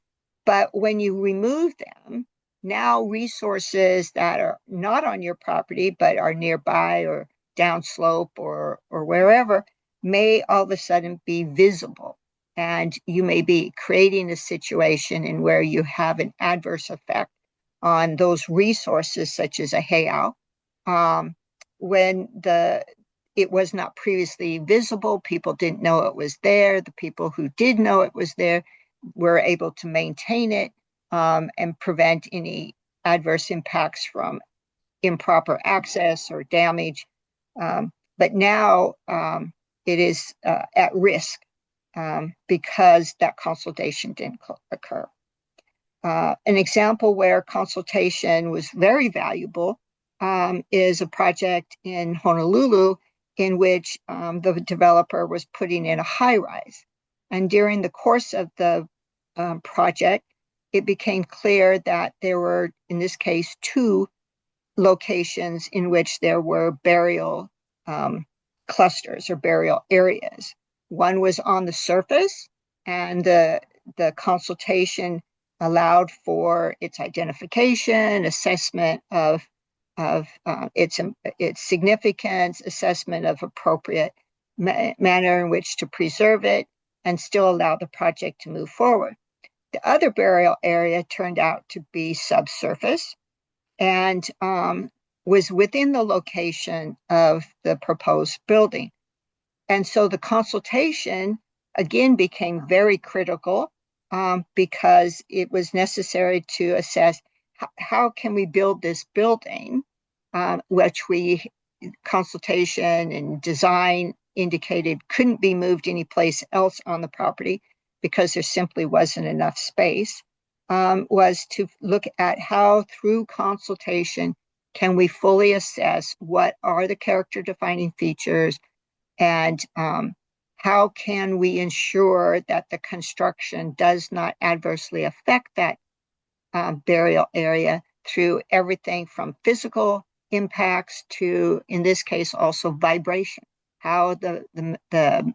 But when you remove them, now resources that are not on your property but are nearby or downslope or wherever may all of a sudden be visible. and you may be creating a situation in where you have an adverse effect on those resources, such as a heiau, when it was not previously visible. People didn't know it was there. The people who did know it was there were able to maintain it and prevent any adverse impacts from improper access or damage. But now it is at risk because that consultation didn't occur. An example where consultation was very valuable is a project in Honolulu in which the developer was putting in a high-rise. And during the course of the project, it became clear that there were, in this case, two locations in which there were burial clusters or burial areas. One was on the surface, and the consultation allowed for its identification, assessment of its significance, assessment of appropriate manner in which to preserve it, and still allow the project to move forward. The other burial area turned out to be subsurface and was within the location of the proposed building. And so the consultation again became very critical because it was necessary to assess how can we build this building, which consultation and design indicated couldn't be moved anyplace else on the property because there simply wasn't enough space, was to look at how through consultation can we fully assess what are the character defining features and how can we ensure that the construction does not adversely affect that burial area through everything from physical impacts to, in this case, also vibration, how the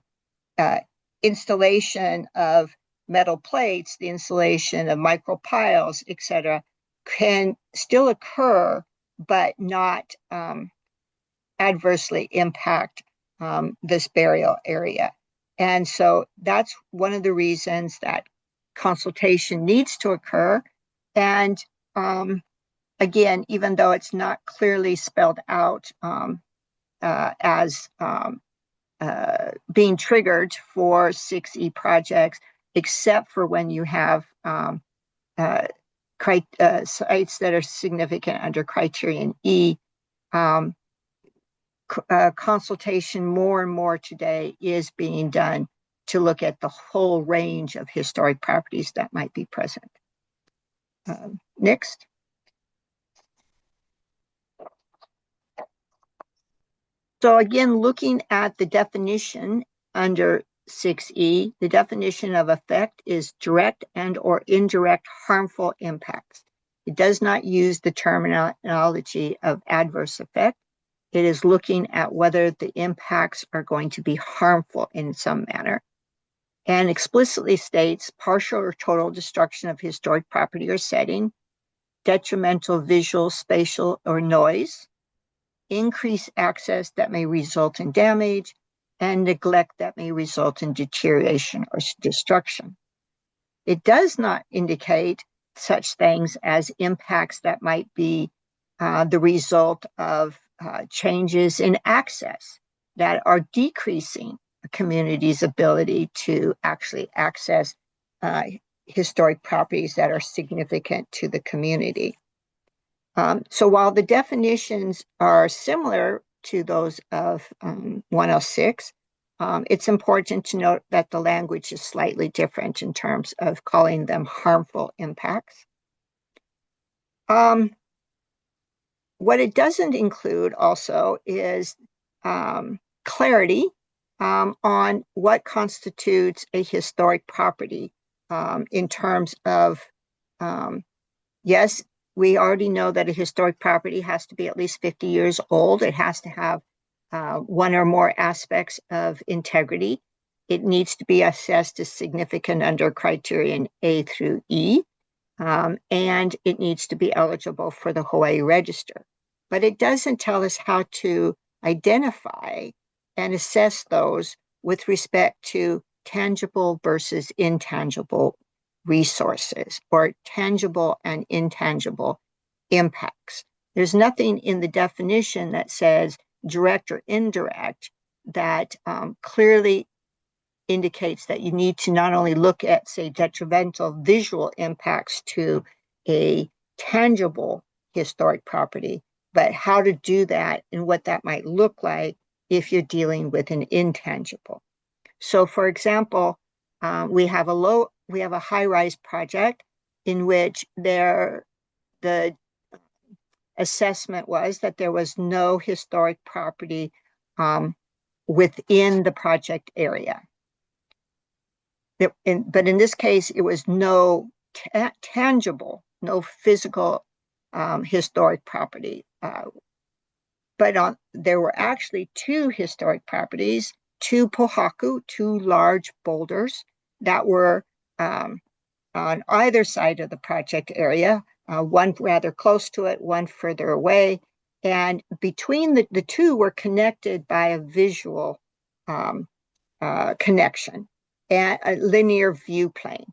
installation of metal plates, the installation of micropiles, etc., can still occur, but not adversely impact this burial area. And so that's one of the reasons that consultation needs to occur. And again, even though it's not clearly spelled out as being triggered for 6E projects, except for when you have sites that are significant under criterion E, consultation more and more today is being done to look at the whole range of historic properties that might be present. Next. So again, looking at the definition under 6E, the definition of effect is direct and or indirect harmful impacts. It does not use the terminology of adverse effect. It is looking at whether the impacts are going to be harmful in some manner, and explicitly states partial or total destruction of historic property or setting, detrimental visual, spatial, or noise, increased access that may result in damage, and neglect that may result in deterioration or destruction. It does not indicate such things as impacts that might be the result of changes in access that are decreasing a community's ability to actually access historic properties that are significant to the community. So while the definitions are similar to those of 106, it's important to note that the language is slightly different in terms of calling them harmful impacts. What it doesn't include also is clarity on what constitutes a historic property in terms of, yes, we already know that a historic property has to be at least 50 years old. It has to have one or more aspects of integrity. It needs to be assessed as significant under criterion A through E. And it needs to be eligible for the Hawaii Register. But it doesn't tell us how to identify and assess those with respect to tangible versus intangible resources, or tangible and intangible impacts. There's nothing in the definition that says direct or indirect that clearly indicates that you need to not only look at, say, detrimental visual impacts to a tangible historic property, but how to do that and what that might look like if you're dealing with an intangible. So, for example, we have a high-rise project in which the assessment was that there was no historic property within the project area. But in this case, it was no tangible, no physical historic property. But there were actually two historic properties, two pohaku, two large boulders that were on either side of the project area, one rather close to it, one further away. And between the two were connected by a visual connection and a linear view plane.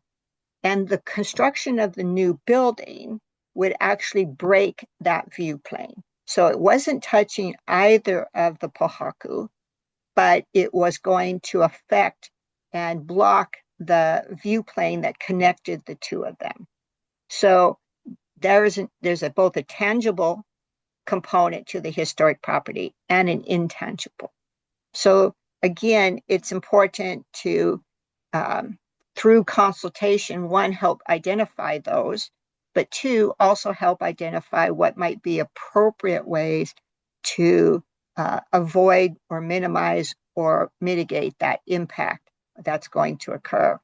And the construction of the new building would actually break that view plane. So it wasn't touching either of the pohaku, but it was going to affect and block the view plane that connected the two of them. So there's both a tangible component to the historic property and an intangible. So again, it's important to, through consultation, one, help identify those, but two, also help identify what might be appropriate ways to avoid or minimize or mitigate that impact that's going to occur.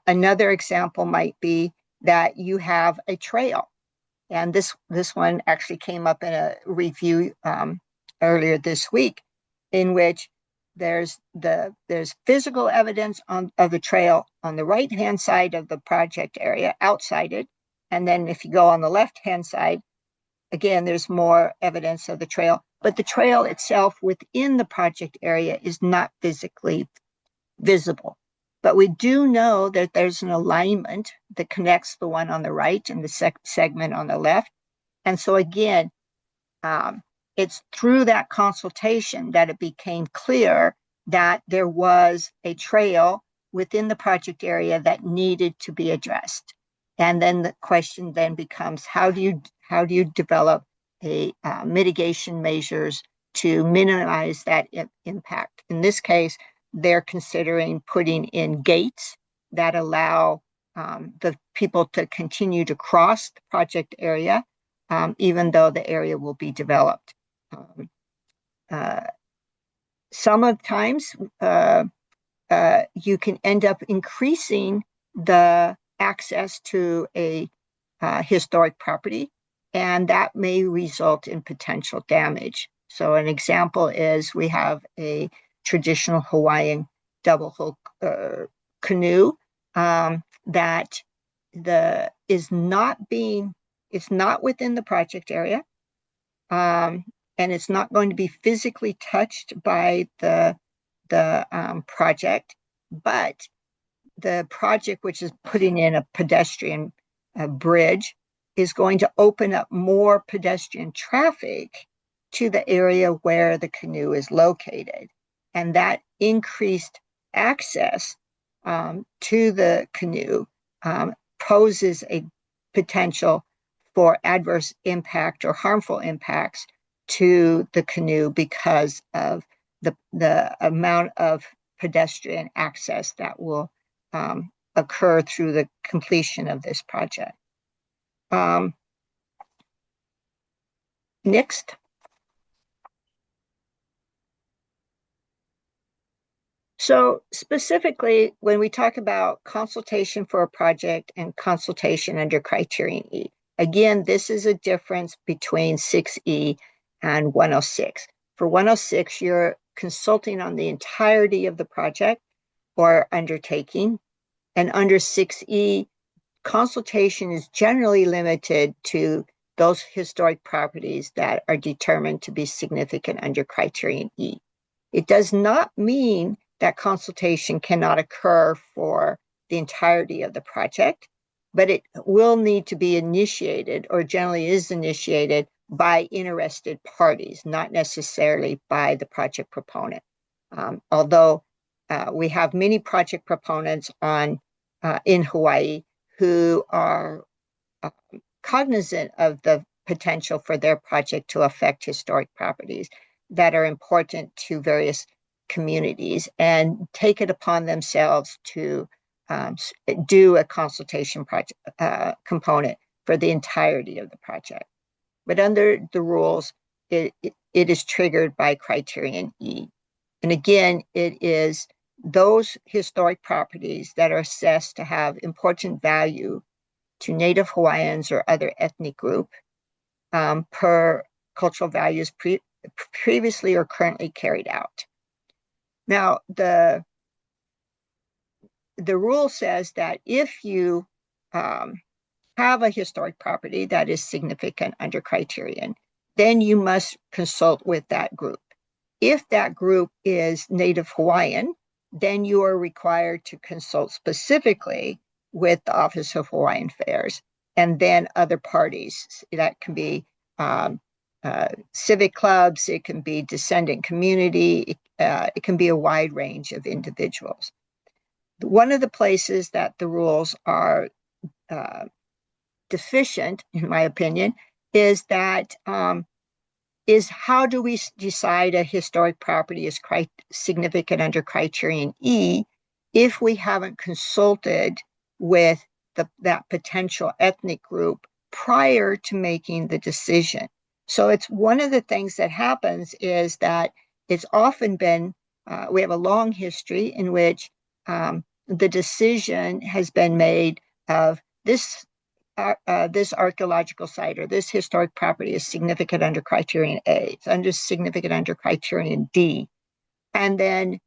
Another example might be that you have a trail. And this one actually came up in a review earlier this week, in which there's physical evidence of the trail on the right-hand side of the project area, outside it. And then if you go on the left-hand side, again, there's more evidence of the trail. But the trail itself within the project area is not physically visible. But we do know that there's an alignment that connects the one on the right and the segment on the left. And so again, it's through that consultation that it became clear that there was a trail within the project area that needed to be addressed. And then the question then becomes, how do you develop a mitigation measures to minimize that impact? In this case, they're considering putting in gates that allow the people to continue to cross the project area, even though the area will be developed. Sometimes you can end up increasing the access to a historic property, and that may result in potential damage. So an example is we have a traditional Hawaiian double hull canoe that it's not within the project area, and it's not going to be physically touched by the project, but the project, which is putting in a pedestrian bridge, is going to open up more pedestrian traffic to the area where the canoe is located. And that increased access to the canoe poses a potential for adverse impact or harmful impacts to the canoe because of the amount of pedestrian access that will occur through the completion of this project. Next. So specifically, when we talk about consultation for a project and consultation under Criterion E, again, this is a difference between 6E and 106. For 106, you're consulting on the entirety of the project or undertaking. And under 6E, consultation is generally limited to those historic properties that are determined to be significant under Criterion E. It does not mean that consultation cannot occur for the entirety of the project, but it will need to be initiated, or generally is initiated, by interested parties, not necessarily by the project proponent. Although we have many project proponents in Hawaii who are cognizant of the potential for their project to affect historic properties that are important to various communities, and take it upon themselves to do a consultation project component for the entirety of the project. But under the rules, it is triggered by criterion E. And again, it is those historic properties that are assessed to have important value to Native Hawaiians or other ethnic group per cultural values previously or currently carried out. Now, the rule says that if you have a historic property that is significant under criterion, then you must consult with that group. If that group is Native Hawaiian, then you are required to consult specifically with the Office of Hawaiian Affairs, and then other parties. That can be civic clubs, it can be descendant community, it can be a wide range of individuals. One of the places that the rules are deficient, in my opinion, is that how do we decide a historic property is significant under criterion E if we haven't consulted with that potential ethnic group prior to making the decision. So it's one of the things that happens is that it's often been, we have a long history in which the decision has been made of this archaeological site or this historic property is significant under criterion A, it's significant under criterion D. And then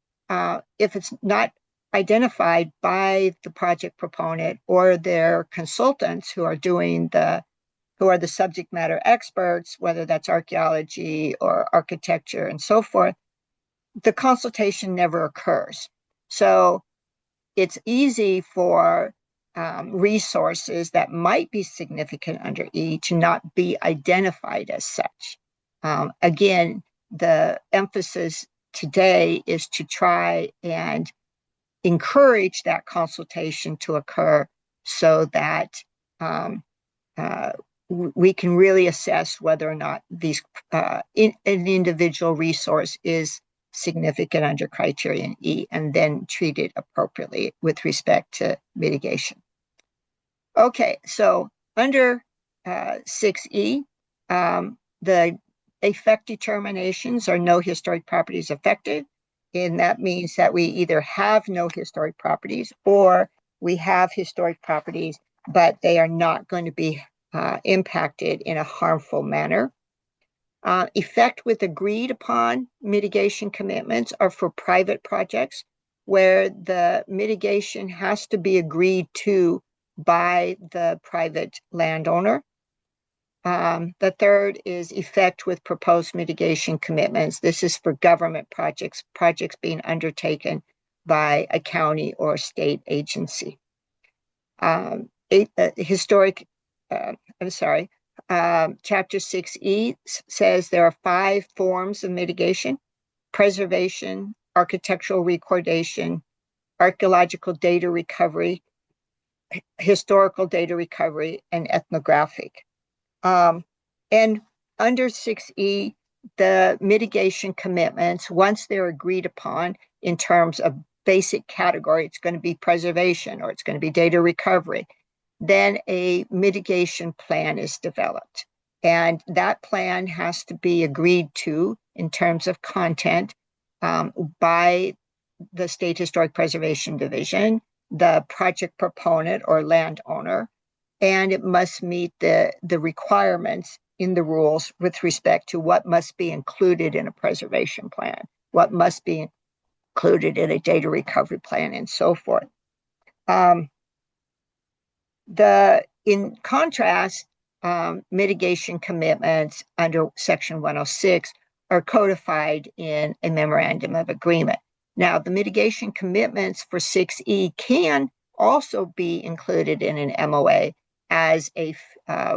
if it's not identified by the project proponent or their consultants who are the subject matter experts, whether that's archaeology or architecture and so forth, the consultation never occurs. So it's easy for resources that might be significant under E to not be identified as such. Again, the emphasis today is to try and encourage that consultation to occur so that we can really assess whether or not an individual resource is significant under criterion E, and then treat it appropriately with respect to mitigation. Okay, so under 6E, the effect determinations are no historic properties affected, and that means that we either have no historic properties or we have historic properties, but they are not going to be impacted in a harmful manner. Effect with agreed upon mitigation commitments are for private projects where the mitigation has to be agreed to by the private landowner. The third is effect with proposed mitigation commitments. This is for government projects being undertaken by a county or state agency. Chapter 6E says there are 5 forms of mitigation: preservation, architectural recordation, archaeological data recovery, historical data recovery, and ethnographic. And under 6E, the mitigation commitments, once they're agreed upon in terms of basic category, it's going to be preservation or it's going to be data recovery, then a mitigation plan is developed. And that plan has to be agreed to in terms of content by the State Historic Preservation Division, the project proponent or landowner, and it must meet the requirements in the rules with respect to what must be included in a preservation plan, what must be included in a data recovery plan, and so forth. In contrast, mitigation commitments under Section 106 are codified in a memorandum of agreement. Now, the mitigation commitments for 6E can also be included in an MOA as a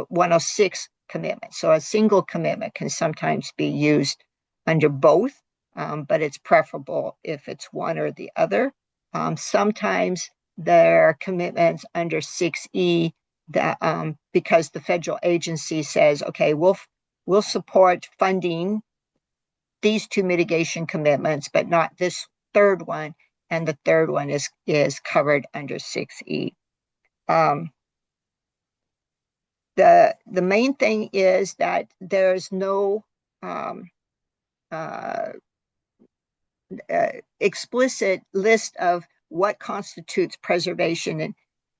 106 commitment. So a single commitment can sometimes be used under both, but it's preferable if it's one or the other. Sometimes there are commitments under 6E that because the federal agency says, okay, we'll support funding these two mitigation commitments, but not this third one, and the third one is covered under 6E. The main thing is that there's no explicit list of what constitutes preservation, and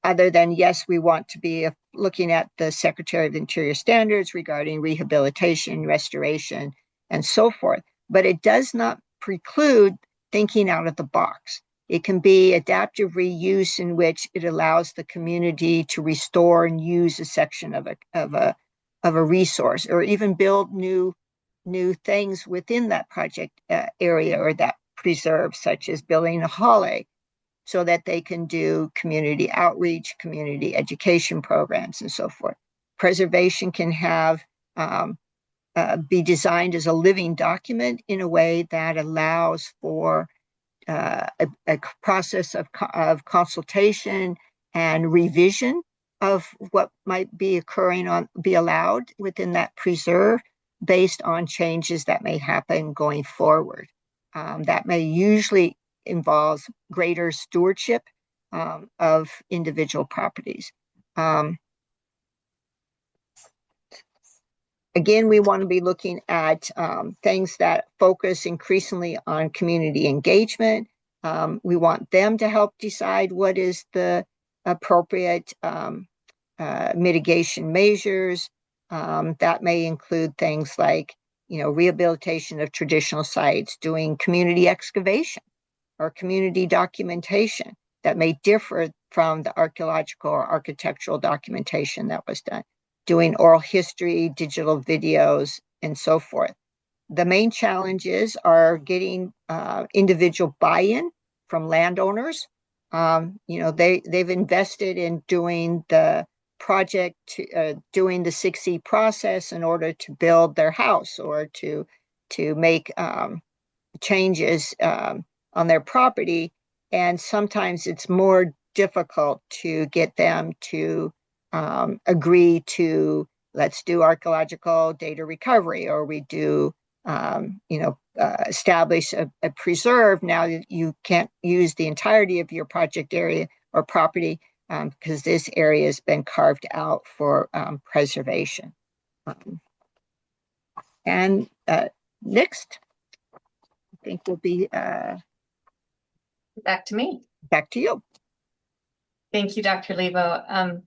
other than, yes, we want to be looking at the Secretary of Interior standards regarding rehabilitation, restoration, and so forth. But it does not preclude thinking out of the box. It can be adaptive reuse, in which it allows the community to restore and use a section of a resource, or even build new things within that project area or that preserve, such as building a hallway, so that they can do community outreach, community education programs, and so forth. Preservation can be designed as a living document in a way that allows for a process of consultation and revision of what might be be allowed within that preserve, based on changes that may happen going forward. That may usually involve greater stewardship of individual properties. Again, we want to be looking at things that focus increasingly on community engagement. We want them to help decide what is the appropriate mitigation measures. That may include things like, rehabilitation of traditional sites, doing community excavation or community documentation that may differ from the archaeological or architectural documentation that was done, doing oral history, digital videos, and so forth. The main challenges are getting individual buy-in from landowners. They've invested in doing the project, doing the 6E process in order to build their house or to make changes on their property. And sometimes it's more difficult to get them to agree to, let's do archaeological data recovery, or we do establish a preserve. Now you can't use the entirety of your project area or property because this area has been carved out for preservation. And next, I think will be back to me. Back to you. Thank you, Dr. Lebo.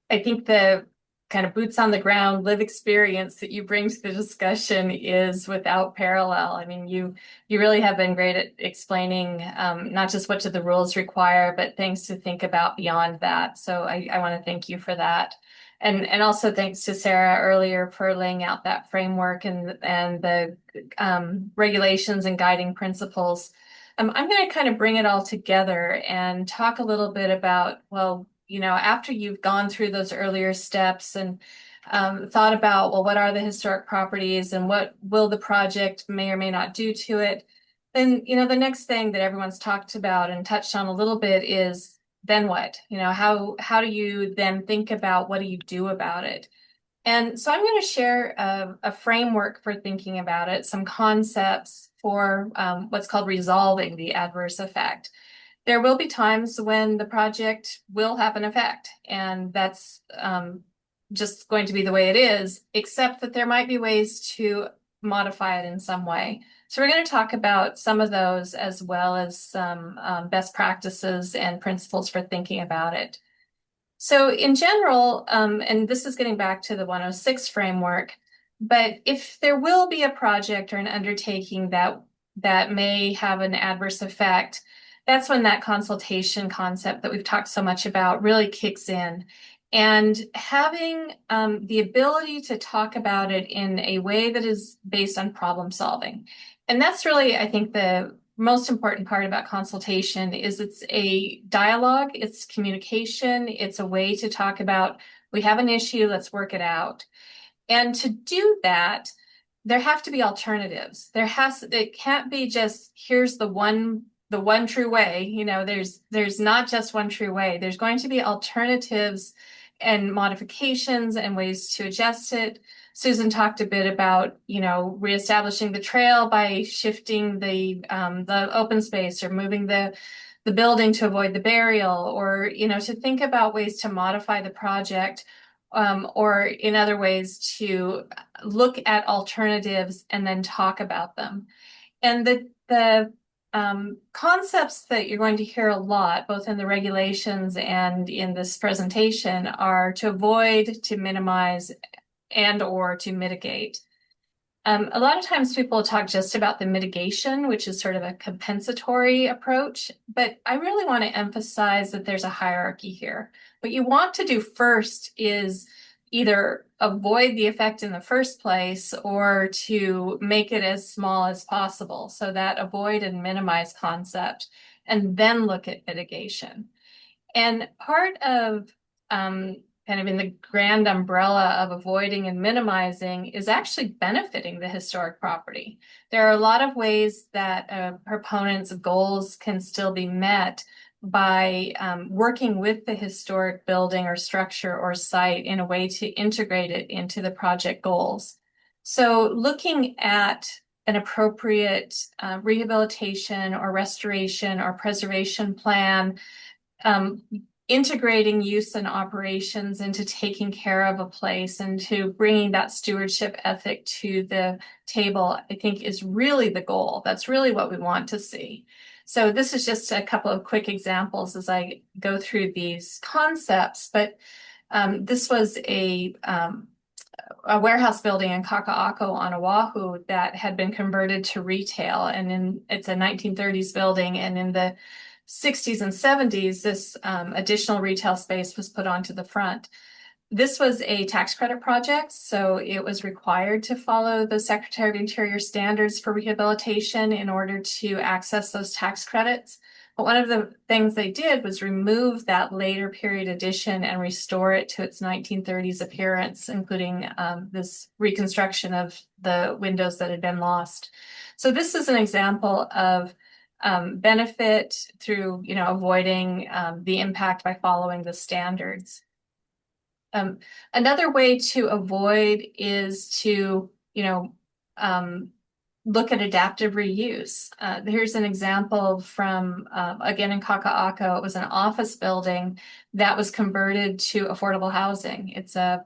I think the kind of boots on the ground live experience that you bring to the discussion is without parallel. I mean, you really have been great at explaining not just what do the rules require, but things to think about beyond that. So I want to thank you for that. And also thanks to Sarah earlier for laying out that framework and the regulations and guiding principles. I'm going to kind of bring it all together and talk a little bit about, well, after you've gone through those earlier steps and thought about, well, what are the historic properties and what will the project may or may not do to it, then, the next thing that everyone's talked about and touched on a little bit is, then what? How do you then think about what do you do about it? And so I'm going to share a framework for thinking about it, some concepts for what's called resolving the adverse effect. There will be times when the project will have an effect, and that's just going to be the way it is, except that there might be ways to modify it in some way. So we're going to talk about some of those, as well as some best practices and principles for thinking about it. So in general, and this is getting back to the 106 framework, but if there will be a project or an undertaking that may have an adverse effect, that's when that consultation concept that we've talked so much about really kicks in. And having the ability to talk about it in a way that is based on problem solving. And that's really, I think, the most important part about consultation is it's a dialogue, it's communication, it's a way to talk about, we have an issue, let's work it out. And to do that, there have to be alternatives. It can't be just, here's the one true way. You know, there's not just one true way. There's going to be alternatives and modifications and ways to adjust it. Susan talked a bit about, you know, reestablishing the trail by shifting the open space or moving the building to avoid the burial, or, you know, to think about ways to modify the project, or in other ways to look at alternatives and then talk about them. And the concepts that you're going to hear a lot, both in the regulations and in this presentation, are to avoid, to minimize, and or to mitigate. A lot of times people talk just about the mitigation, which is sort of a compensatory approach, but I really want to emphasize that there's a hierarchy here. What you want to do first is either avoid the effect in the first place or to make it as small as possible. So that avoid and minimize concept, and then look at mitigation. And part of kind of in the grand umbrella of avoiding and minimizing is actually benefiting the historic property. There are a lot of ways that a proponent's goals can still be met by working with the historic building or structure or site in a way to integrate it into the project goals. So looking at an appropriate rehabilitation or restoration or preservation plan, integrating use and operations into taking care of a place and to bringing that stewardship ethic to the table, I think is really the goal. That's really what we want to see. So this is just a couple of quick examples as I go through these concepts, but this was a warehouse building in Kaka'ako on Oahu that had been converted to retail, and it's a 1930s building, and in the 60s and 70s, this additional retail space was put onto the front. This was a tax credit project, so it was required to follow the Secretary of Interior standards for rehabilitation in order to access those tax credits. But one of the things they did was remove that later period addition and restore it to its 1930s appearance, including this reconstruction of the windows that had been lost. So this is an example of benefit through, you know, avoiding the impact by following the standards. Another way to avoid is to, you know, look at adaptive reuse. Here's an example from, again, in Kaka'ako. It was an office building that was converted to affordable housing. It's a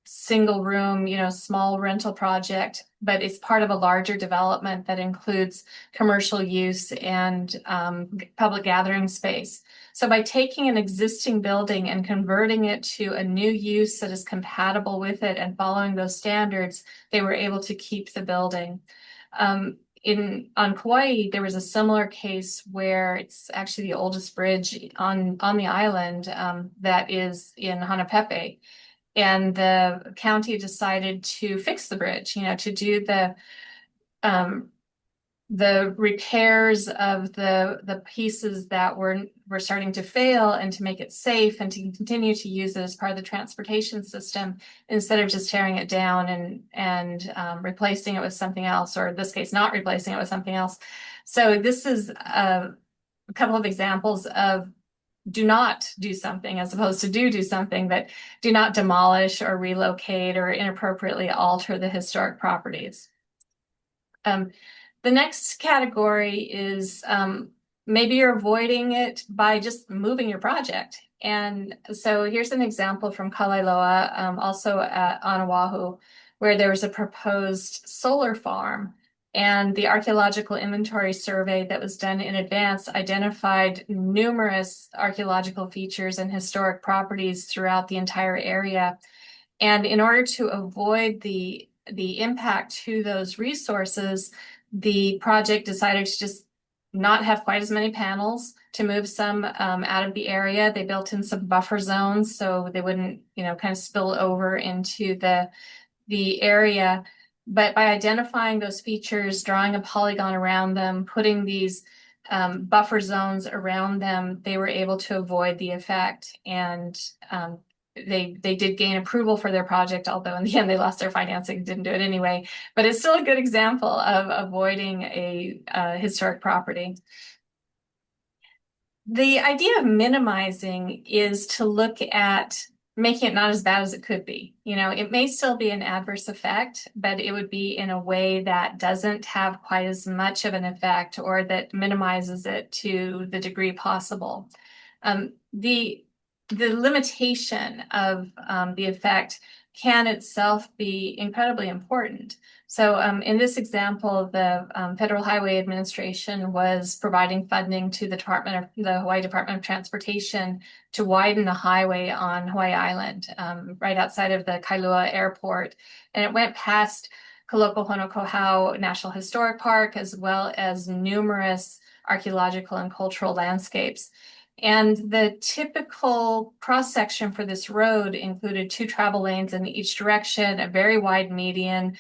single room, you know, small rental project, but it's part of a larger development that includes commercial use and public gathering space. So by taking an existing building and converting it to a new use that is compatible with it and following those standards, they were able to keep the building. On Kauai, there was a similar case where it's actually the oldest bridge on the island that is in Hanapepe. And the county decided to fix the bridge, you know, to do the repairs of the pieces that were starting to fail, and to make it safe and to continue to use it as part of the transportation system instead of just tearing it down and replacing it with something else, or in this case, not replacing it with something else. So this is a couple of examples of do not do something as opposed to do something, but do not demolish or relocate or inappropriately alter the historic properties. The next category is maybe you're avoiding it by just moving your project. And so here's an example from Kalailoa, also on Oahu, where there was a proposed solar farm. And the archaeological inventory survey that was done in advance identified numerous archaeological features and historic properties throughout the entire area. And in order to avoid the impact to those resources, the project decided to just not have quite as many panels, to move some out of the area. They built in some buffer zones so they wouldn't, you know, kind of spill over into the area. But by identifying those features, drawing a polygon around them, putting these buffer zones around them, they were able to avoid the effect. And they did gain approval for their project, although in the end they lost their financing, didn't do it anyway. But it's still a good example of avoiding a historic property. The idea of minimizing is to look at making it not as bad as it could be. You know, it may still be an adverse effect, but it would be in a way that doesn't have quite as much of an effect, or that minimizes it to the degree possible. The limitation of the effect can itself be incredibly important. So in this example, the Federal Highway Administration was providing funding to the Hawaii Department of Transportation to widen the highway on Hawaii Island, right outside of the Kailua Airport. And it went past Koloko Honokohau National Historic Park, as well as numerous archaeological and cultural landscapes. And the typical cross-section for this road included 2 travel lanes in each direction, a very wide median,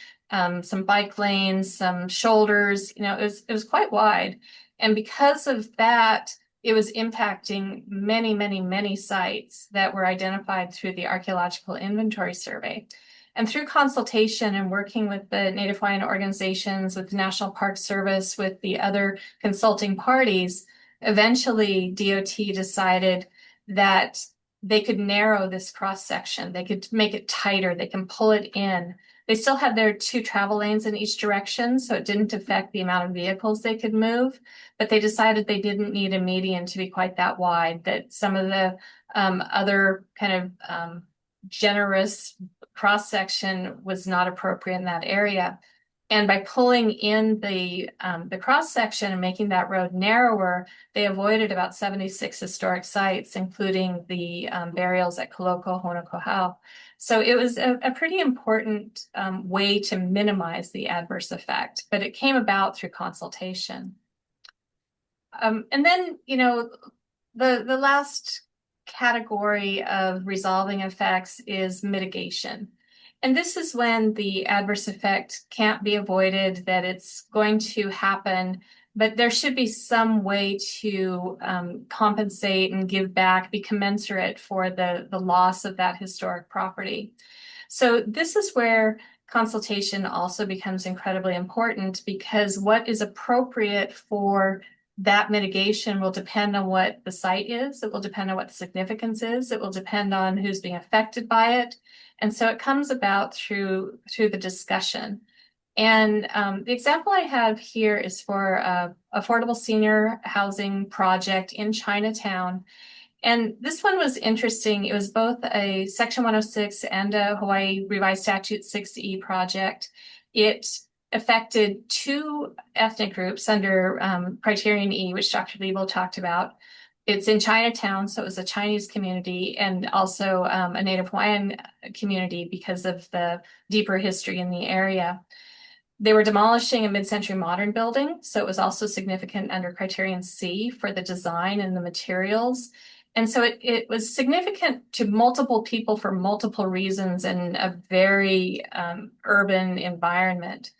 some bike lanes, some shoulders. You know, it was quite wide. And because of that, it was impacting many, many, many sites that were identified through the Archaeological Inventory Survey. And through consultation and working with the Native Hawaiian organizations, with the National Park Service, with the other consulting parties, eventually DOT decided that they could narrow this cross-section. They could make it tighter. They can pull it in. They still had their 2 travel lanes in each direction, so it didn't affect the amount of vehicles they could move, but they decided they didn't need a median to be quite that wide, that some of the other kind of generous cross-section was not appropriate in that area. And by pulling in the cross-section and making that road narrower, they avoided about 76 historic sites, including the burials at Koloko Honokohau. So it was a pretty important way to minimize the adverse effect, but it came about through consultation. And then, you know, the last category of resolving effects is mitigation. And this is when the adverse effect can't be avoided, that it's going to happen, but there should be some way to compensate and give back, be commensurate for the loss of that historic property. So this is where consultation also becomes incredibly important, because what is appropriate for that mitigation will depend on what the site is. It will depend on what the significance is. It will depend on who's being affected by it. And so it comes about through the discussion. And the example I have here is for an affordable senior housing project in Chinatown. And this one was interesting. It was both a Section 106 and a Hawaii Revised Statute 6E project. It affected 2 ethnic groups under Criterion E, which Dr. Lebo talked about. It's in Chinatown, so it was a Chinese community, and also a Native Hawaiian community because of the deeper history in the area. They were demolishing a mid-century modern building, so it was also significant under Criterion C for the design and the materials. And so it was significant to multiple people for multiple reasons in a very urban environment.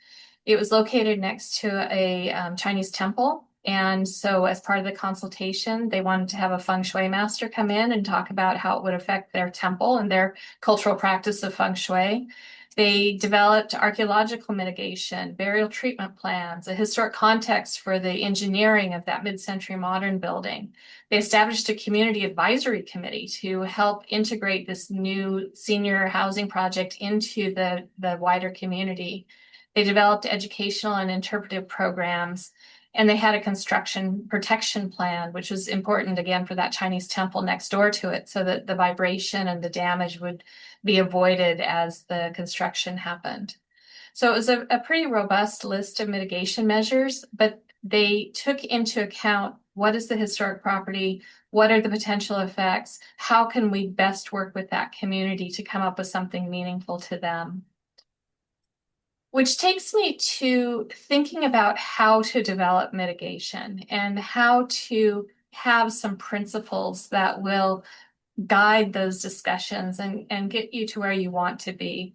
It was located next to a Chinese temple. And so as part of the consultation, they wanted to have a feng shui master come in and talk about how it would affect their temple and their cultural practice of feng shui. They developed archaeological mitigation, burial treatment plans, a historic context for the engineering of that mid-century modern building. They established a community advisory committee to help integrate this new senior housing project into the wider community. They developed educational and interpretive programs, and they had a construction protection plan, which was important, again, for that Chinese temple next door to it, so that the vibration and the damage would be avoided as the construction happened. So it was a pretty robust list of mitigation measures, but they took into account what is the historic property, what are the potential effects, how can we best work with that community to come up with something meaningful to them. Which takes me to thinking about how to develop mitigation and how to have some principles that will guide those discussions and get you to where you want to be.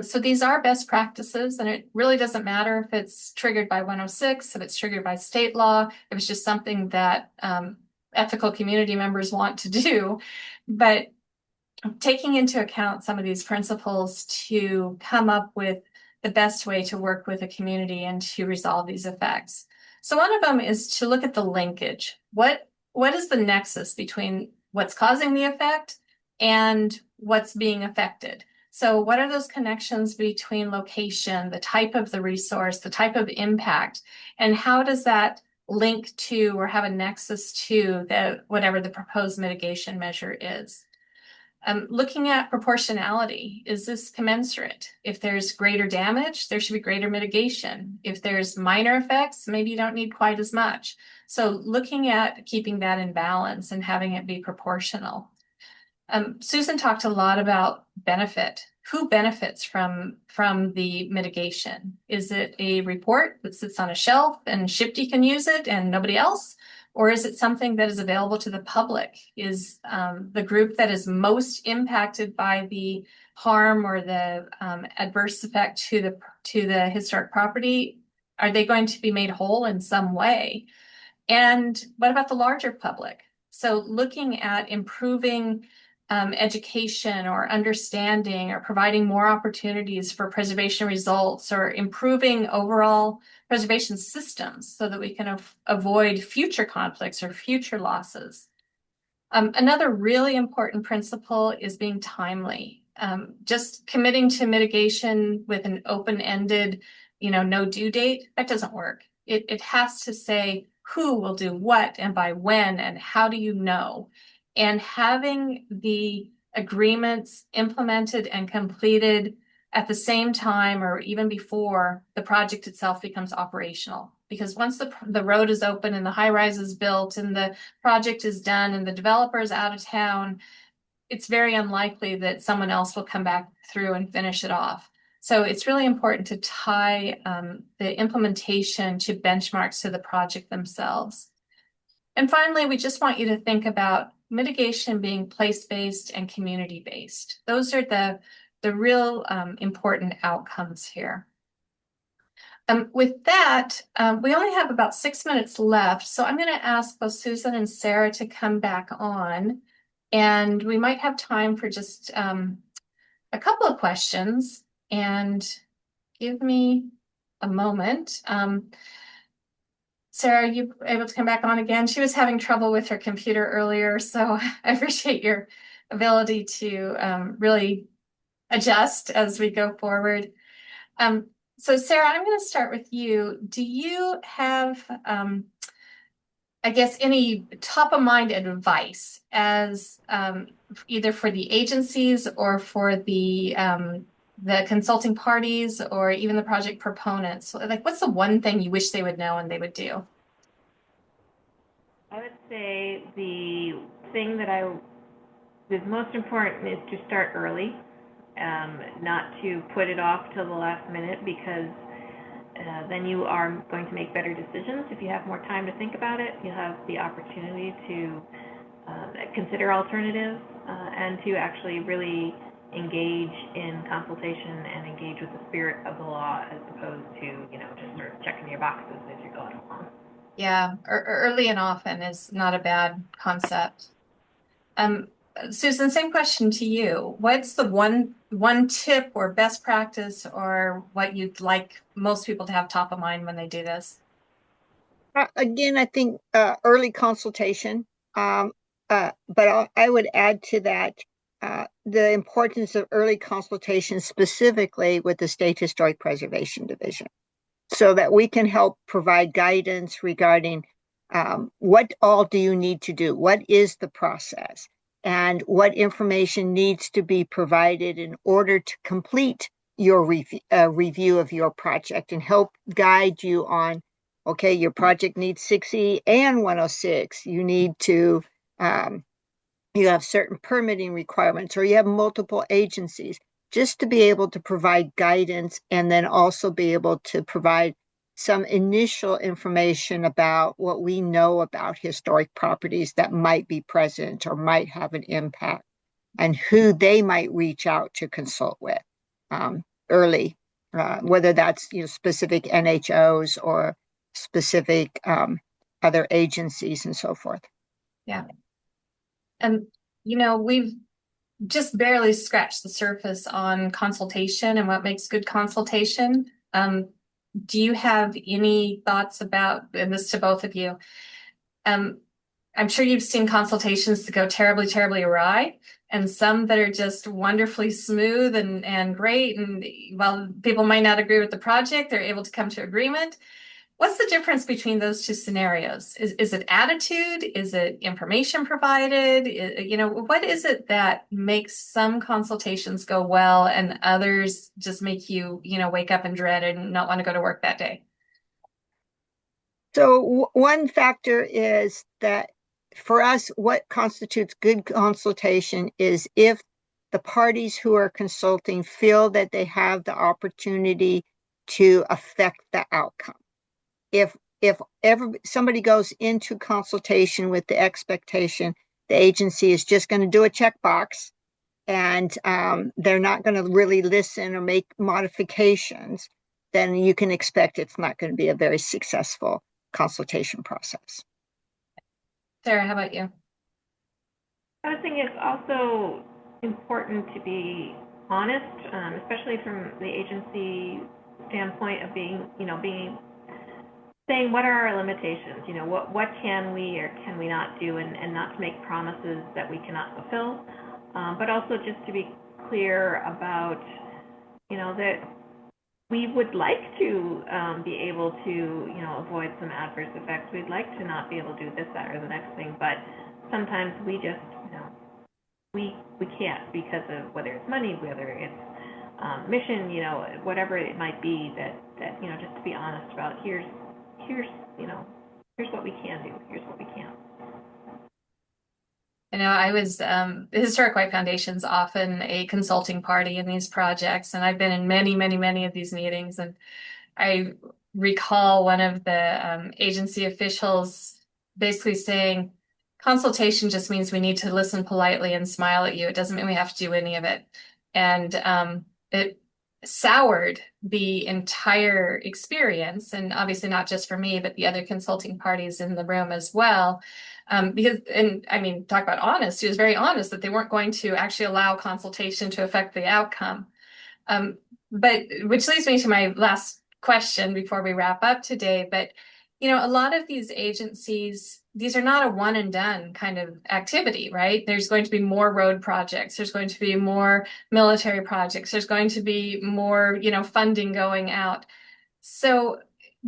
So these are best practices, and it really doesn't matter if it's triggered by 106, if it's triggered by state law, if it's just something that ethical community members want to do. But taking into account some of these principles to come up with the best way to work with a community and to resolve these effects. So one of them is to look at the linkage. What is the nexus between what's causing the effect and what's being affected? So what are those connections between location, the type of the resource, the type of impact, and how does that link to or have a nexus to whatever the proposed mitigation measure is? Looking at proportionality, is this commensurate? If there's greater damage, there should be greater mitigation. If there's minor effects, maybe you don't need quite as much. So looking at keeping that in balance and having it be proportional. Susan talked a lot about benefit. Who benefits from the mitigation? Is it a report that sits on a shelf and SHPD can use it and nobody else? Or is it something that is available to the public? Is the group that is most impacted by the harm or the adverse effect to the historic property, are they going to be made whole in some way? And what about the larger public? So looking at improving education or understanding or providing more opportunities for preservation results or improving overall preservation systems so that we can avoid future conflicts or future losses. Another really important principle is being timely. Just committing to mitigation with an open-ended, no due date, that doesn't work. It has to say who will do what and by when and how do you know? And having the agreements implemented and completed at the same time or even before the project itself becomes operational. Because once the road is open and the high rise is built and the project is done and the developer is out of town, it's very unlikely that someone else will come back through and finish it off. So it's really important to tie the implementation to benchmarks to the project themselves. And finally, we just want you to think about mitigation being place-based and community-based. Those are the real important outcomes here. With that, we only have about 6 minutes left, so I'm going to ask both Susan and Sarah to come back on, and we might have time for just a couple of questions, and give me a moment. Sarah, are you able to come back on again? She was having trouble with her computer earlier, so I appreciate your ability to really adjust as we go forward. So Sarah, I'm going to start with you. Do you have, I guess, any top of mind advice as either for the agencies or for the consulting parties or even the project proponents? Like, what's the one thing you wish they would know and they would do? I would say the thing that is most important is to start early, not to put it off till the last minute, because then you are going to make better decisions. If you have more time to think about it, you'll have the opportunity to consider alternatives and to actually really engage in consultation and engage with the spirit of the law, as opposed to, just sort of checking your boxes as you're going along. Yeah, early and often is not a bad concept. Susan, same question to you. What's the one tip or best practice or what you'd like most people to have top of mind when they do this? Again, I think early consultation, but I would add to that the importance of early consultation specifically with the State Historic Preservation Division, so that we can help provide guidance regarding what all do you need to do, what is the process, and what information needs to be provided in order to complete your review of your project and help guide you on, okay, your project needs 6E and 106. You need to, you have certain permitting requirements, or you have multiple agencies, just to be able to provide guidance and then also be able to provide some initial information about what we know about historic properties that might be present or might have an impact, and who they might reach out to consult with. early, whether that's specific NHOs or specific other agencies and so forth. Yeah. And, we've just barely scratched the surface on consultation and what makes good consultation. Do you have any thoughts about, and this to both of you, I'm sure you've seen consultations that go terribly, terribly awry, and some that are just wonderfully smooth and great. And while people might not agree with the project, they're able to come to agreement. What's the difference between those two scenarios? Is it attitude? Is it information provided? What is it that makes some consultations go well and others just make you, wake up and dread and not want to go to work that day? So one factor is that for us, what constitutes good consultation is if the parties who are consulting feel that they have the opportunity to affect the outcome. If somebody goes into consultation with the expectation the agency is just going to do a checkbox and they're not going to really listen or make modifications, then you can expect it's not going to be a very successful consultation process. Sarah, how about you? I think it's also important to be honest, especially from the agency standpoint of being saying what are our limitations, what can we or can we not do, and not to make promises that we cannot fulfill, but also just to be clear about, that we would like to be able to, avoid some adverse effects. We'd like to not be able to do this, that, or the next thing, but sometimes we just, we can't because of whether it's money, whether it's mission, whatever it might be, that just to be honest about here's what we can do, here's what we can't. I was, the Historic Hawai Foundation's often a consulting party in these projects, and I've been in many, many, many of these meetings, and I recall one of the agency officials basically saying, consultation just means we need to listen politely and smile at you. It doesn't mean we have to do any of it. And it soured the entire experience, and obviously not just for me, but the other consulting parties in the room as well. Because, and I mean, talk about honest, he was very honest that they weren't going to actually allow consultation to affect the outcome. But which leads me to my last question before we wrap up today. But, a lot of these agencies, these are not a one and done kind of activity, right? There's going to be more road projects. There's going to be more military projects. There's going to be more, funding going out. So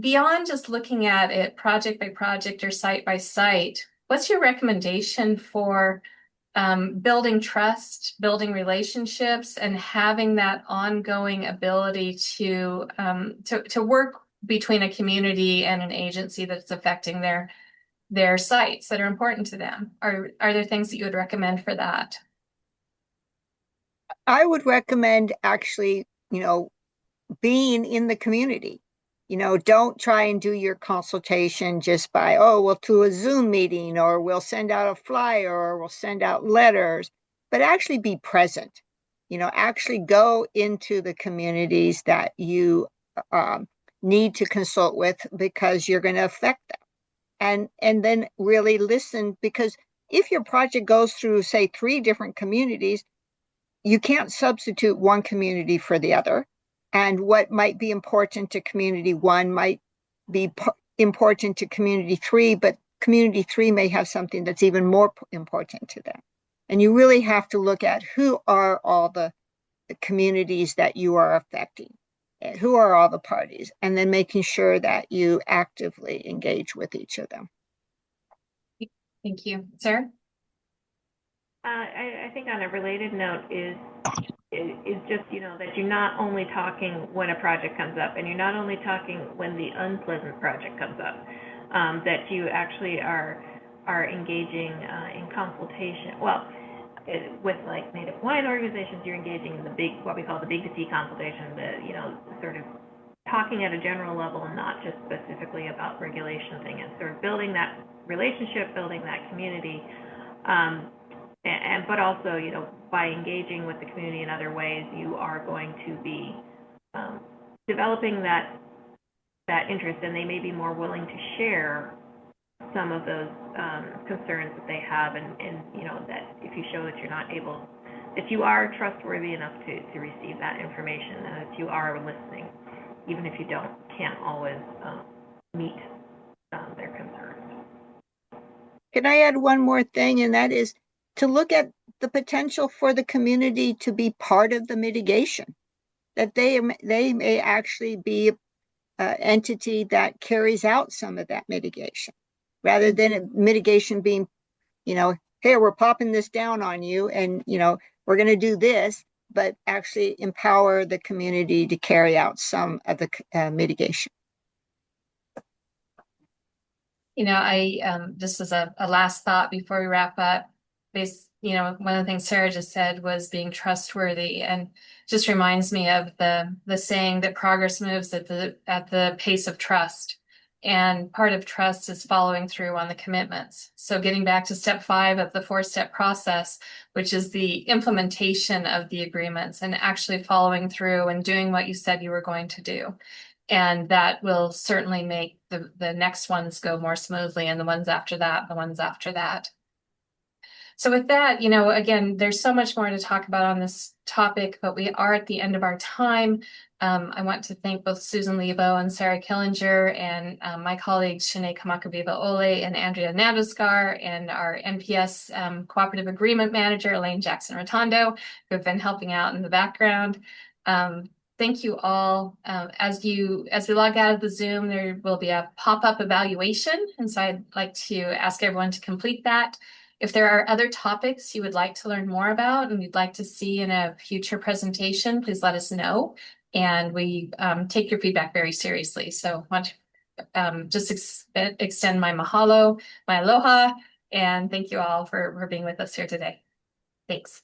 beyond just looking at it project by project or site by site, what's your recommendation for building trust, building relationships, and having that ongoing ability to work between a community and an agency that's affecting their sites that are important to them? Are there things that you would recommend for that? I would recommend actually, being in the community. Don't try and do your consultation just by, we'll do a Zoom meeting, or we'll send out a flyer, or we'll send out letters, but actually be present. Actually go into the communities that you need to consult with, because you're going to affect them. And then really listen, because if your project goes through, say, 3 different communities, you can't substitute one community for the other. And what might be important to community 1 might be important to community 3, but community 3 may have something that's even more important to them. And you really have to look at who are all the communities that you are affecting, and who are all the parties, and then making sure that you actively engage with each of them. Thank you. Sarah? I think on a related note is just, that you're not only talking when a project comes up, and you're not only talking when the unpleasant project comes up, that you actually are engaging in consultation. Well, with like Native Hawaiian organizations, you're engaging in what we call the big to see consultation, sort of talking at a general level and not just specifically about regulation thing, and sort of building that relationship, building that community. But also, by engaging with the community in other ways, you are going to be developing that interest, and they may be more willing to share some of those concerns that they have, and that if you show that you're not able, that you are trustworthy enough to receive that information, and that you are listening, even if you can't always meet their concerns. Can I add one more thing, and that is to look at the potential for the community to be part of the mitigation, that they may actually be an entity that carries out some of that mitigation, rather than mitigation being, hey, we're popping this down on you, and we're going to do this, but actually empower the community to carry out some of the mitigation. Just as a last thought before we wrap up, one of the things Sarah just said was being trustworthy, and just reminds me of the saying that progress moves at the pace of trust. And part of trust is following through on the commitments. So getting back to step 5 of the 4-step process, which is the implementation of the agreements and actually following through and doing what you said you were going to do. And that will certainly make the next ones go more smoothly, and the ones after that, the ones after that. So with that, again, there's so much more to talk about on this topic, but we are at the end of our time. I want to thank both Susan Lebo and Sarah Killinger, and my colleagues Shanae Kamakaviva-Ole and Andrea Naviskar, and our NPS Cooperative Agreement Manager, Elaine Jackson-Rotondo, who have been helping out in the background. Thank you all. As we log out of the Zoom, there will be a pop-up evaluation, and so I'd like to ask everyone to complete that. If there are other topics you would like to learn more about and you'd like to see in a future presentation, please let us know. And we take your feedback very seriously. So I want to just extend my mahalo, my aloha, and thank you all for being with us here today. Thanks.